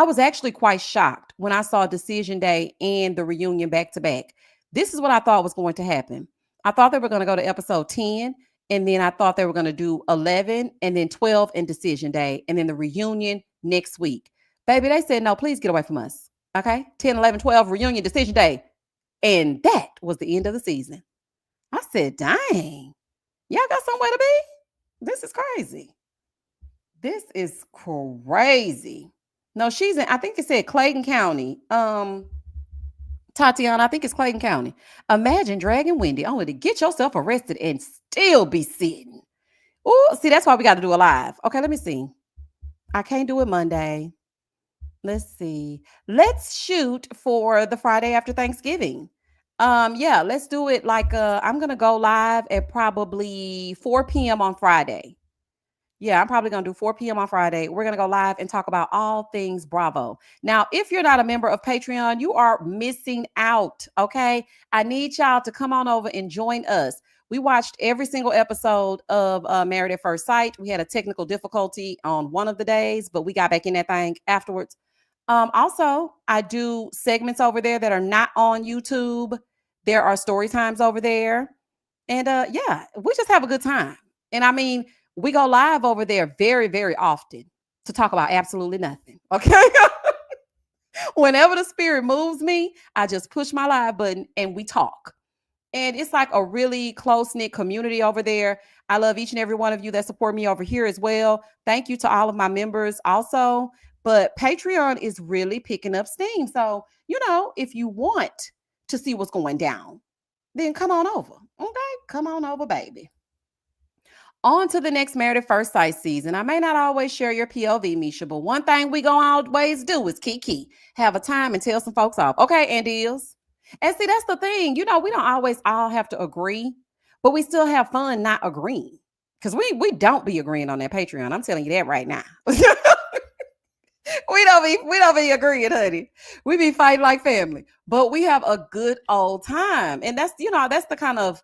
was actually quite shocked when I saw Decision Day and the reunion back to back. This is what I thought was going to happen. I thought they were going to go to episode 10. And then I thought they were going to do 11 and then 12 and Decision Day. And then the reunion next week. Baby, they said, no, please get away from us. Okay. 10, 11, 12, reunion, Decision Day. And that was the end of the season. I said, dang, y'all got somewhere to be? This is crazy. This is crazy. No, she's in, I think it said Clayton County. Tatiana, I think it's Clayton County. Imagine dragging Wendy only to get yourself arrested and still be sitting. Oh, see, that's why we got to do a live. Okay, let me see. I can't do it Monday. Let's see. Let's shoot for the Friday after Thanksgiving. Yeah, let's do it like I'm gonna go live at probably 4 p.m. on Friday. Yeah, I'm probably gonna do 4 p.m. on Friday. We're gonna go live and talk about all things Bravo. Now, if you're not a member of Patreon, you are missing out. Okay, I need y'all to come on over and join us. We watched every single episode of Married at First Sight. We had a technical difficulty on one of the days, but we got back in that thing afterwards. Also, I do segments over there that are not on YouTube. There are story times over there. And yeah, we just have a good time. And I mean, We go live over there very, very often to talk about absolutely nothing. Okay. Whenever the spirit moves me, I just push my live button and we talk. And it's like a really close knit community over there. I love each and every one of you that support me over here as well. Thank you to all of my members also. But Patreon is really picking up steam. So, if you want to see what's going down, then come on over. Okay. Come on over, baby. On to the next Married at First Sight season. I may not always share your POV, Misha, but one thing we gonna always do is key. Have a time and tell some folks off. Okay, and deals. And see, that's the thing. We don't always all have to agree, but we still have fun not agreeing. Because we don't be agreeing on that Patreon. I'm telling you that right now. we don't be agreeing, honey. We be fighting like family. But we have a good old time. And that's the kind of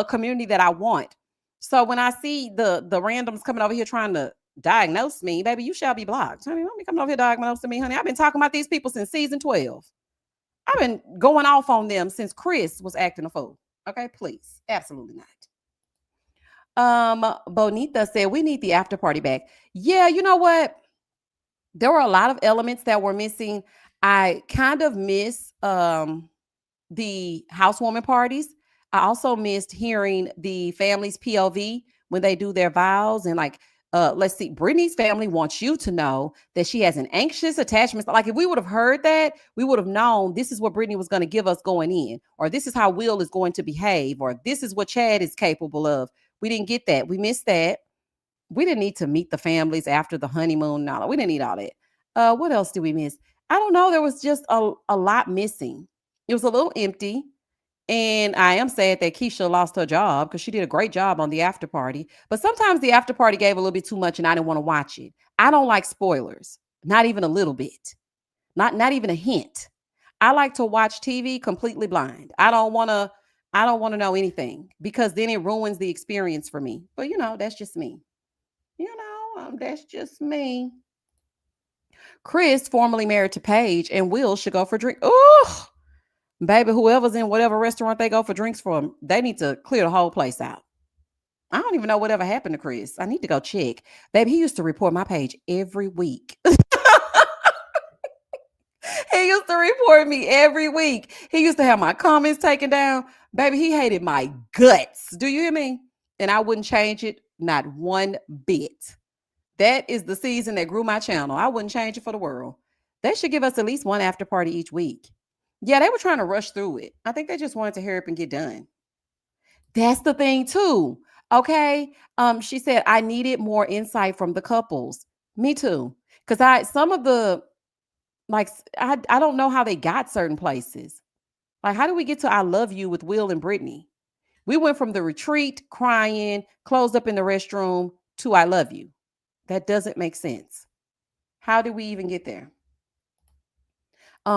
community that I want. So when I see the randoms coming over here trying to diagnose me, baby, you shall be blocked. Honey, don't be coming over here diagnosing me, honey. I've been talking about these people since season 12. I've been going off on them since Chris was acting a fool. Okay, please. Absolutely not. Bonita said we need the after party back. Yeah, you know what? There were a lot of elements that were missing. I kind of miss the housewarming parties. I also missed hearing the family's POV when they do their vows and let's see, Brittany's family wants you to know that she has an anxious attachment. Like if we would have heard that, we would have known this is what Brittany was going to give us going in, or this is how Will is going to behave, or this is what Chad is capable of. We didn't get that. We missed that. We didn't need to meet the families after the honeymoon. No, we didn't need all that. What else did we miss? I don't know. There was just a lot missing. It was a little empty. And I am sad that Keisha lost her job because she did a great job on the after party. But sometimes the after party gave a little bit too much and I didn't want to watch it. I don't like spoilers. Not even a little bit. Not even a hint. I like to watch TV completely blind. I don't want to know anything because then it ruins the experience for me. But that's just me. That's just me. Chris, formerly married to Paige, and Will should go for drink. Oh, baby, whoever's in whatever restaurant they go for drinks from, they need to clear the whole place out. I don't even know whatever happened to Chris. I need to go check. Baby, he used to report my page every week. He used to report me every week. He used to have my comments taken down. Baby, he hated my guts. Do you hear me? And I wouldn't change it, not one bit. That is the season that grew my channel. I wouldn't change it for the world. They should give us at least one after party each week. Yeah, they were trying to rush through it. I think they just wanted to hurry up and get done. That's the thing too. Okay. She said, I needed more insight from the couples. Me too. Because I don't know how they got certain places. Like, how do we get to I love you with Will and Brittany? We went from the retreat, crying, closed up in the restroom, to I love you. That doesn't make sense. How did we even get there?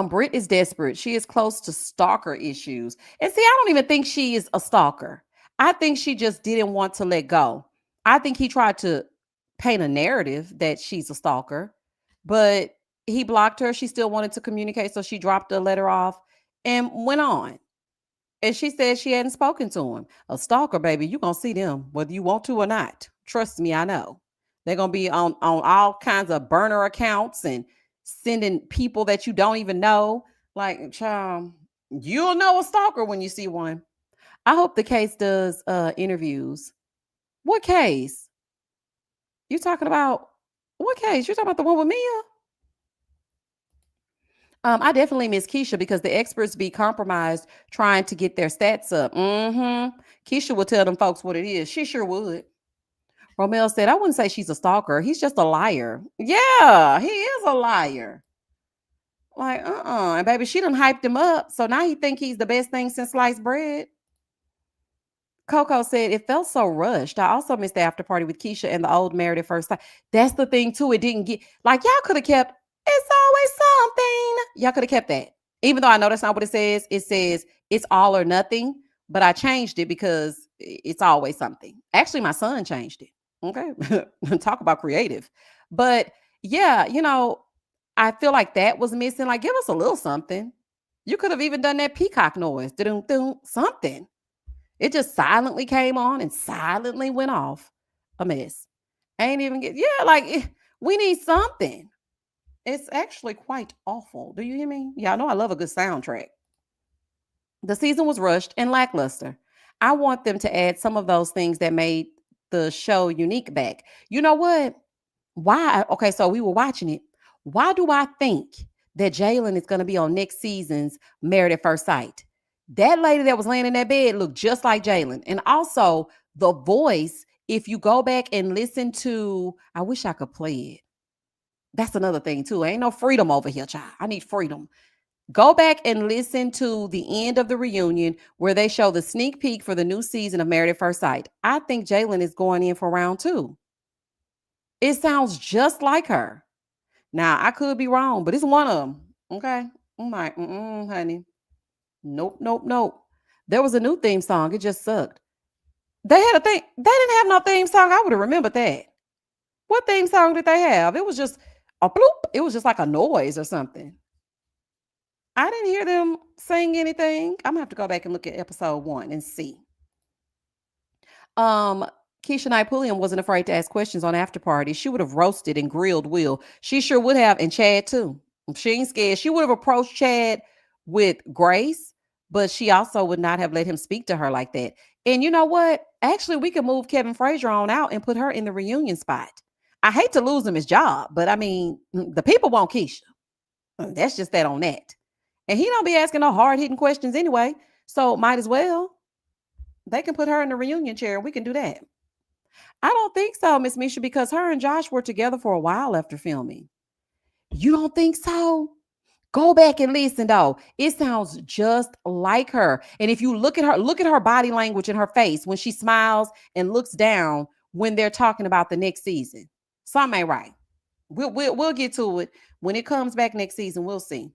Britt is desperate. She is close to stalker issues. And see, I don't even think she is a stalker. I think she just didn't want to let go. I think he tried to paint a narrative that she's a stalker, but he blocked her. She still wanted to communicate, so she dropped the letter off and went on. And she said she hadn't spoken to him. A stalker, baby, you're going to see them whether you want to or not. Trust me, I know. They're going to be on all kinds of burner accounts and sending people that you don't even know. Like, child, you'll know a stalker when you see one. I hope the case does interviews. What case? You talking about what case? You're talking about the one with Mia? I definitely miss Keisha because the experts be compromised trying to get their stats up. Keisha will tell them folks what it is. She sure would. Romel said, I wouldn't say she's a stalker. He's just a liar. Yeah, he is a liar. Like, and baby, she done hyped him up. So now he think he's the best thing since sliced bread. Coco said, it felt so rushed. I also missed the after party with Keisha and the old Married at First Sight. That's the thing, too. It didn't get, like, y'all could have kept, it's always something. Y'all could have kept that. Even though I know that's not what it says. It says it's all or nothing. But I changed it because it's always something. Actually, my son changed it. Okay. Talk about creative. But yeah, I feel like that was missing. Like, give us a little something. You could have even done that peacock noise. Something. It just silently came on and silently went off. A mess. Ain't even get, yeah, we need something. It's actually quite awful. Do you hear me? Yeah, I know I love a good soundtrack. The season was rushed and lackluster. I want them to add some of those things that made the show unique back. You know what? Why? Okay, so we were watching it. Why do I think that Jayln is going to be on next season's Married at First Sight? That lady that was laying in that bed looked just like Jayln. And also, the voice, if you go back and listen to, I wish I could play it. That's another thing, too. Ain't no freedom over here, child. I need freedom. Go back and listen to the end of the reunion where they show the sneak peek for the new season of Married at First Sight. I think Jayln is going in for round two. It sounds just like her. Now, I could be wrong, but it's one of them. Okay. I'm like, honey. Nope, nope, nope. There was a new theme song. It just sucked. They had a thing. They didn't have no theme song. I would have remembered that. What theme song did they have? It was just a bloop. It was just like a noise or something. I didn't hear them sing anything. I'm gonna have to go back and look at episode 1 and see. Um, Keisha Knight Pulliam wasn't afraid to ask questions on after party. She would have roasted and grilled Will. She sure would have, and Chad too. She ain't scared. She would have approached Chad with grace, but she also would not have let him speak to her like that. And you know what? Actually, we could move Kevin Frazier on out and put her in the reunion spot. I hate to lose him his job, but I mean, the people want Keisha. That's just that on that. And he don't be asking no hard hitting questions anyway. So might as well. They can put her in the reunion chair and we can do that. I don't think so, Miss Misha, because her and Josh were together for a while after filming. You don't think so? Go back and listen though. It sounds just like her. And if you look at her body language in her face when she smiles and looks down when they're talking about the next season. Something ain't right. We'll get to it. When it comes back next season, we'll see.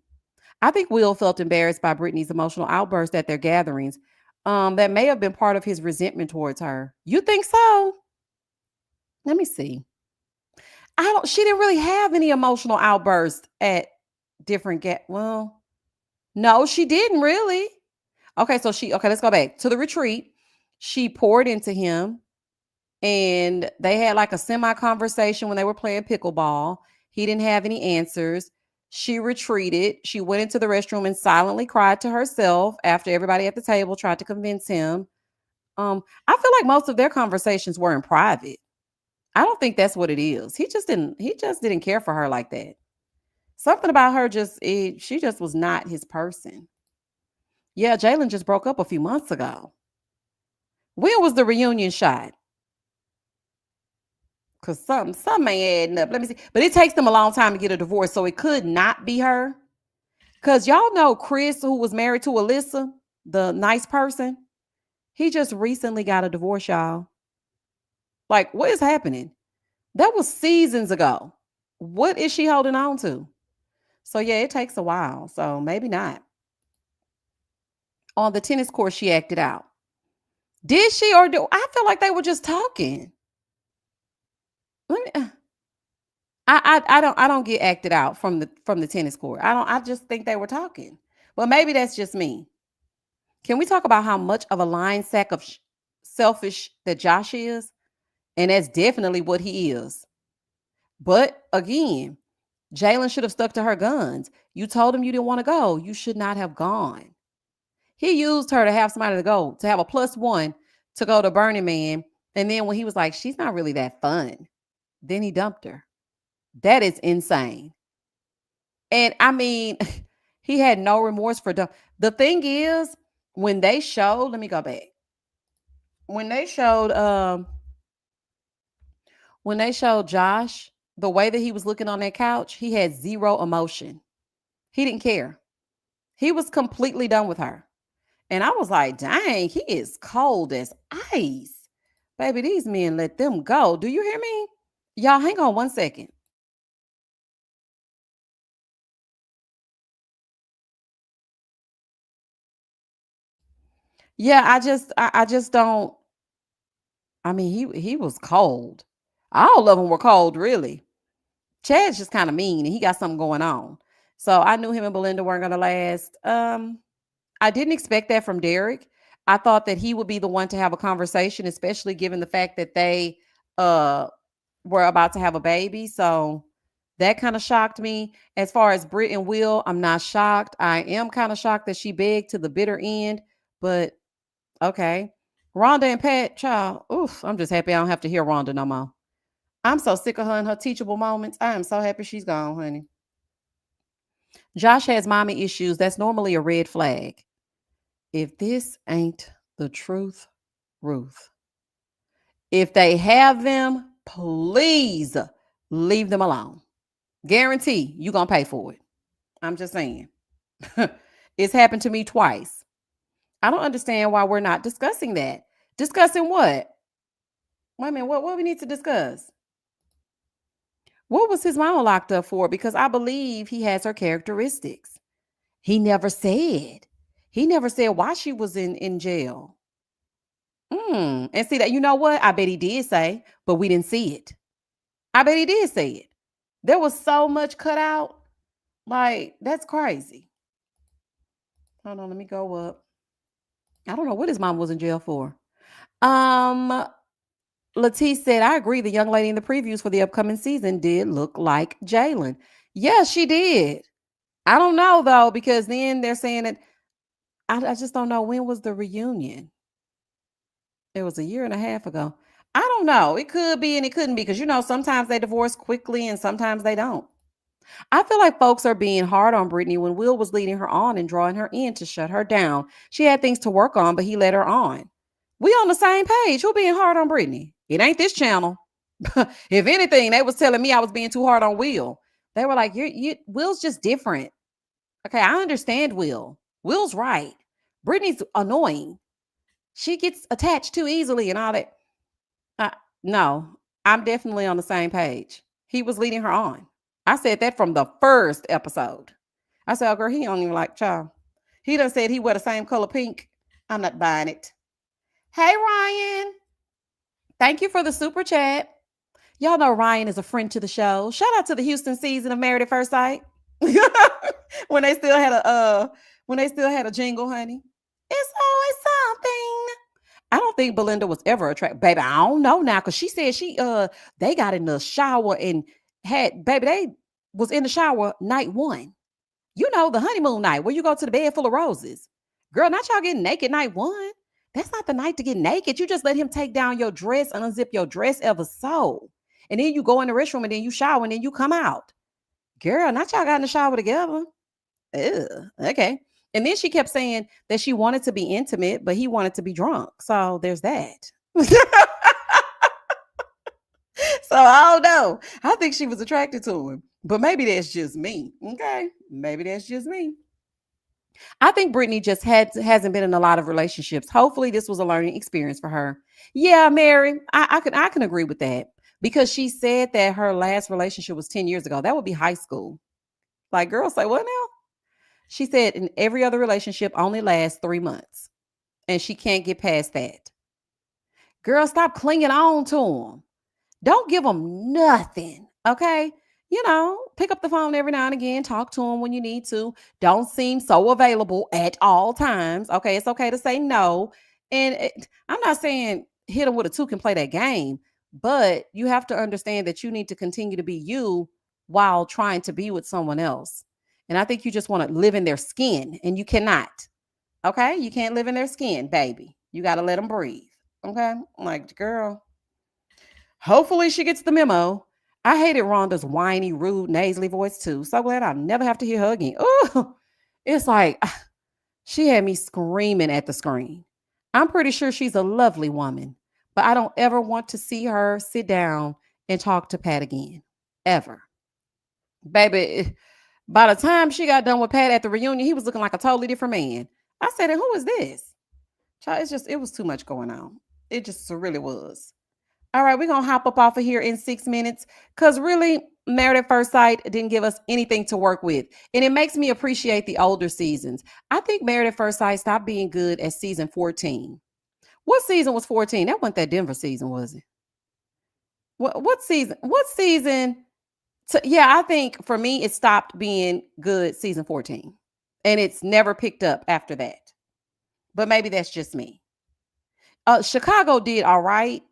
I think Will felt embarrassed by Brittany's emotional outburst at their gatherings. That may have been part of his resentment towards her. You think so? Let me see. I don't. She didn't really have any emotional outbursts at different well, no, she didn't really. Okay, so let's go back to the retreat. She poured into him and they had like a semi conversation when they were playing pickleball. He didn't have any answers. She retreated. She went into the restroom and silently cried to herself after everybody at the table tried to convince him. I feel like most of their conversations were in private. I don't think that's what it is. He just didn't care for her like that. Something about her she just was not his person. Yeah, Jayln just broke up a few months ago. When was the reunion shot? Because something ain't adding up. Let me see. But it takes them a long time to get a divorce, so it could not be her. Because y'all know Chris, who was married to Alyssa, the nice person, he just recently got a divorce, y'all. Like, what is happening? That was seasons ago. What is she holding on to? So yeah, it takes a while. So maybe not. On the tennis court, she acted out. Did she or do I feel like they were just talking? Let me I don't get acted out from the tennis court. I just think they were talking. Well, maybe that's just me. Can we talk about how much of a lying sack of selfish that Josh is? And that's definitely what he is. But again, Jayln should have stuck to her guns. You told him you didn't want to go. You should not have gone. He used her to have somebody to go, to have a +1 to go to Burning Man. And then when he was like, she's not really that fun, then he dumped her. That is insane. And I mean, he had no remorse for the thing is, when they showed, let me go back. When they showed Josh, the way that he was looking on that couch, he had zero emotion. He didn't care. He was completely done with her. And I was like, dang, he is cold as ice. Baby, these men let them go. Do you hear me? Y'all, hang on one second. Yeah, I just don't. I mean, he was cold. All of them were cold, really. Chad's just kind of mean and he got something going on. So I knew him and Belynda weren't gonna last. I didn't expect that from Derrick. I thought that he would be the one to have a conversation, especially given the fact that they uh were about to have a baby. So that kind of shocked me. As far as Britt and Will, I'm not shocked. I am kind of shocked that she begged to the bitter end, but okay. Rhonda and Pat, child, oof, I'm just happy I don't have to hear Rhonda no more. I'm so sick of her and her teachable moments. I am so happy she's gone, honey. Josh has mommy issues. That's normally a red flag. If this ain't the truth, Ruth. If they have them, please leave them alone. Guarantee you gonna pay for it. I'm just saying. It's happened to me twice. I don't understand why we're not discussing that. Discussing what? Wait a minute, what we need to discuss? What was his mama locked up for? Because I believe he has her characteristics. He never said. He never said why she was in jail. And see that, you know what? I bet he did say, but we didn't see it. I bet he did say it. There was so much cut out. Like, that's crazy. Hold on, let me go up. I don't know what his mom was in jail for. Latisse said, I agree. The young lady in the previews for the upcoming season did look like Jayln. Yeah, she did. I don't know though, because then they're saying that I just don't know, when was the reunion? It was a year and a half ago. I don't know. It could be and it couldn't be, because sometimes they divorce quickly and sometimes they don't. I feel like folks are being hard on Brittany when Will was leading her on and drawing her in to shut her down. She had things to work on, but he led her on. We on the same page. Who being hard on Brittany? It ain't this channel. If anything, they was telling me I was being too hard on Will. They were like, Will's just different. Okay, I understand Will. Will's right. Brittany's annoying. She gets attached too easily and all that. No, I'm definitely on the same page. He was leading her on. I said that from the first episode. I said, oh, girl, he don't even like child. He done said he wear the same color pink. I'm not buying it. Hey, Ryan. Thank you for the super chat. Y'all know Ryan is a friend to the show. Shout out to the Houston season of Married at First Sight. when they still had a jingle, honey. It's always something. I don't think Belynda was ever attracted. Baby, I don't know now, because she said they got in the shower and they was in the shower night one. The honeymoon night where you go to the bed full of roses. Girl, not y'all getting naked night one. That's not the night to get naked. You just let him take down your dress and unzip your dress ever so. And then you go in the restroom and then you shower and then you come out. Girl, not y'all got in the shower together. Ew, okay. And then she kept saying that she wanted to be intimate, but he wanted to be drunk. So there's that. So I don't know. I think she was attracted to him, but maybe that's just me. Okay. Maybe that's just me. I think Brittany just hasn't been in a lot of relationships. Hopefully this was a learning experience for her. Yeah, Mary, I can agree with that, because she said that her last relationship was 10 years ago. That would be high school. Like, girls say, what now? She said in every other relationship only lasts 3 months, and she can't get past that. Girl, stop clinging on to them. Don't give them nothing, okay? Pick up the phone every now and again. Talk to them when you need to. Don't seem so available at all times, okay? It's okay to say no. And I'm not saying hit them with a 2 can play that game, but you have to understand that you need to continue to be you while trying to be with someone else. And I think you just want to live in their skin, and you cannot, okay? You can't live in their skin, baby. You got to let them breathe, okay? Like, girl. Hopefully she gets the memo. I hated Rhonda's whiny, rude, nasally voice too. So glad I never have to hear her again. Oh, it's like she had me screaming at the screen. I'm pretty sure she's a lovely woman, but I don't ever want to see her sit down and talk to Pat again. Ever. Baby, by the time she got done with Pat at the reunion, he was looking like a totally different man. I said, and who is this? Child, it was too much going on. It just really was. All right, we're going to hop up off of here in 6 minutes, because really, Married at First Sight didn't give us anything to work with. And it makes me appreciate the older seasons. I think Married at First Sight stopped being good at season 14. What season was 14? That wasn't that Denver season, was it? What season? Yeah, I think for me, it stopped being good season 14. And it's never picked up after that. But maybe that's just me. Chicago did all right.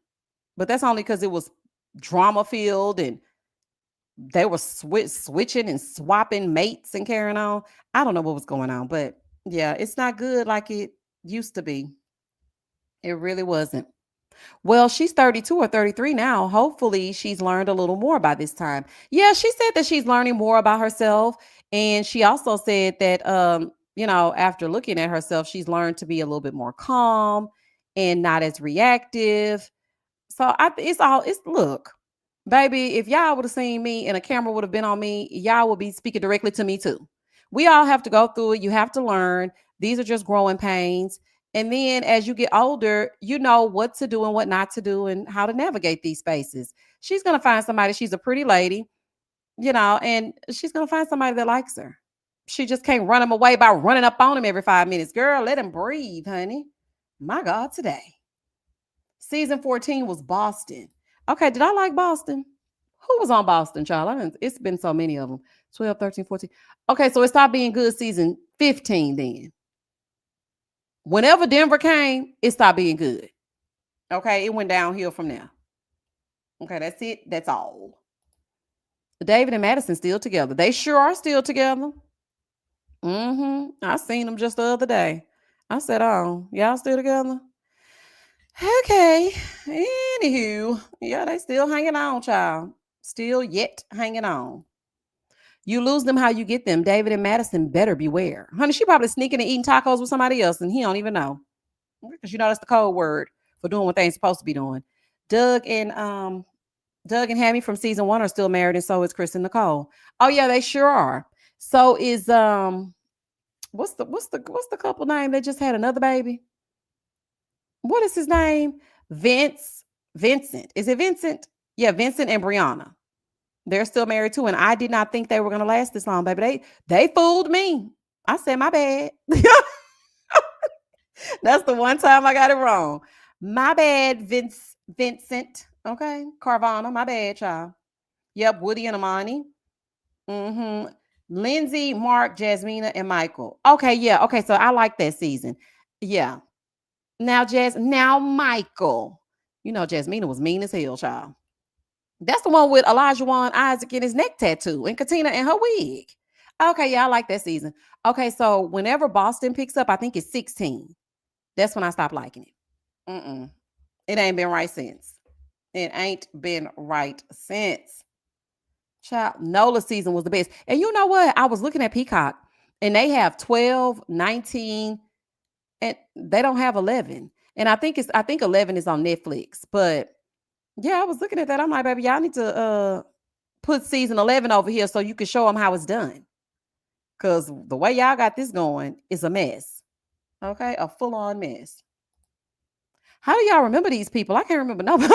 But that's only because it was drama filled, and they were switching and swapping mates and carrying on. I don't know what was going on, but yeah, it's not good like it used to be. It really wasn't. Well, she's 32 or 33 now. Hopefully, she's learned a little more by this time. Yeah, she said that she's learning more about herself. And she also said that, after looking at herself, she's learned to be a little bit more calm and not as reactive. So look, baby, if y'all would have seen me and a camera would have been on me, y'all would be speaking directly to me too. We all have to go through it. You have to learn. These are just growing pains. And then as you get older, you know what to do and what not to do and how to navigate these spaces. She's going to find somebody. She's a pretty lady, and she's going to find somebody that likes her. She just can't run him away by running up on him every 5 minutes. Girl, let him breathe, honey. My God, today. Season 14 was Boston. Okay, did I like Boston? Who was on Boston, child? It's been so many of them. 12, 13, 14. Okay, so it stopped being good season 15 then. Whenever Denver came, it stopped being good. Okay, it went downhill from there. Okay, that's it. That's all. David and Madison still together. They sure are still together. I seen them just the other day. I said, oh, y'all still together? Okay. Anywho, yeah, they still hanging on, child. Still yet hanging on. You lose them how you get them. David and Madison better beware. Honey, she probably sneaking and eating tacos with somebody else and he don't even know. Because that's the code word for doing what they ain't supposed to be doing. Doug and Hammy from season 1 are still married, and so is Chris and Nicole. Oh yeah, they sure are. So is what's the couple name that just had another baby? What is his name? Vincent. Is it Vincent? Yeah, Vincent and Brianna. They're still married too. And I did not think they were going to last this long, baby. They fooled me. I said, my bad. That's the one time I got it wrong. My bad, Vincent. Okay. Carvana. My bad, child. Yep. Woody and Amani. Lindsay, Mark, Jasmina, and Michael. Okay. Yeah. Okay. So I like that season. Yeah. Now Michael. Jasmina was mean as hell, child. That's the one with Elijah Wan Isaac in his neck tattoo and Katina and her wig. Okay, yeah, I like that season. Okay, so whenever Boston picks up, I think it's 16. That's when I stopped liking it. It ain't been right since. Child, Nola season was the best. And you know what? I was looking at Peacock and they have 12, 19, and they don't have 11. And I think 11 is on Netflix, but yeah, I was looking at that. I'm like, baby, y'all need to put season 11 over here so you can show them how it's done. Because the way y'all got this going is a mess. Okay, a full-on mess. How do y'all remember these people? I can't remember nobody.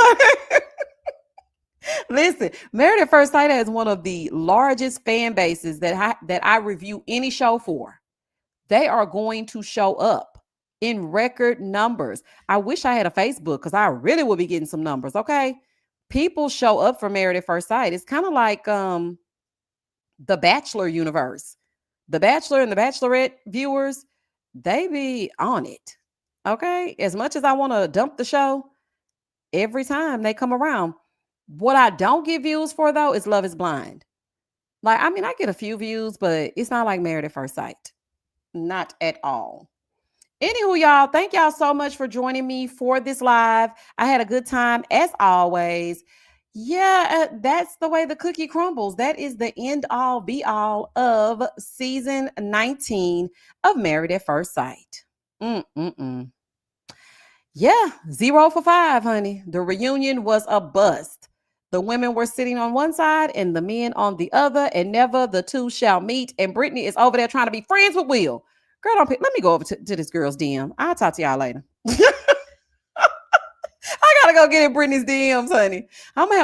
Listen, Married at First Sight has one of the largest fan bases that I review any show for. They are going to show up in record numbers. I wish I had a Facebook because I really would be getting some numbers. Okay. People show up for Married at First Sight. It's kind of like the Bachelor universe. The Bachelor and the Bachelorette viewers, they be on it. Okay. As much as I want to dump the show, every time they come around. What I don't get views for though is Love is Blind. Like, I mean, I get a few views, but it's not like Married at First Sight. Not at all. Anywho, y'all, thank y'all so much for joining me for this live. I had a good time as always. Yeah, that's the way the cookie crumbles. That is the end all be all of season 19 of Married at First Sight. Yeah, 0 for 5, honey. The reunion was a bust. The women were sitting on one side and the men on the other, and never the two shall meet. And Brittany is over there trying to be friends with Will. Girl, let me go over to this girl's DM. I'll talk to y'all later. I gotta go get in Brittany's DMs, honey.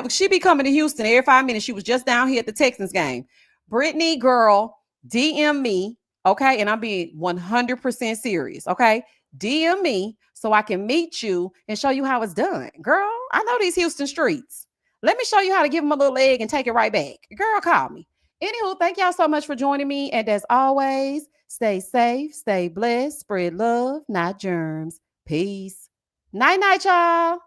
She be coming to Houston every 5 minutes. She was just down here at the Texans game. Brittany, girl, DM me, okay? And I'm being 100% serious, okay? DM me so I can meet you and show you how it's done. Girl, I know these Houston streets. Let me show you how to give them a little egg and take it right back. Girl, call me. Anywho, thank y'all so much for joining me. And as always, stay safe, stay blessed, spread love, not germs. Peace. Night, night, y'all.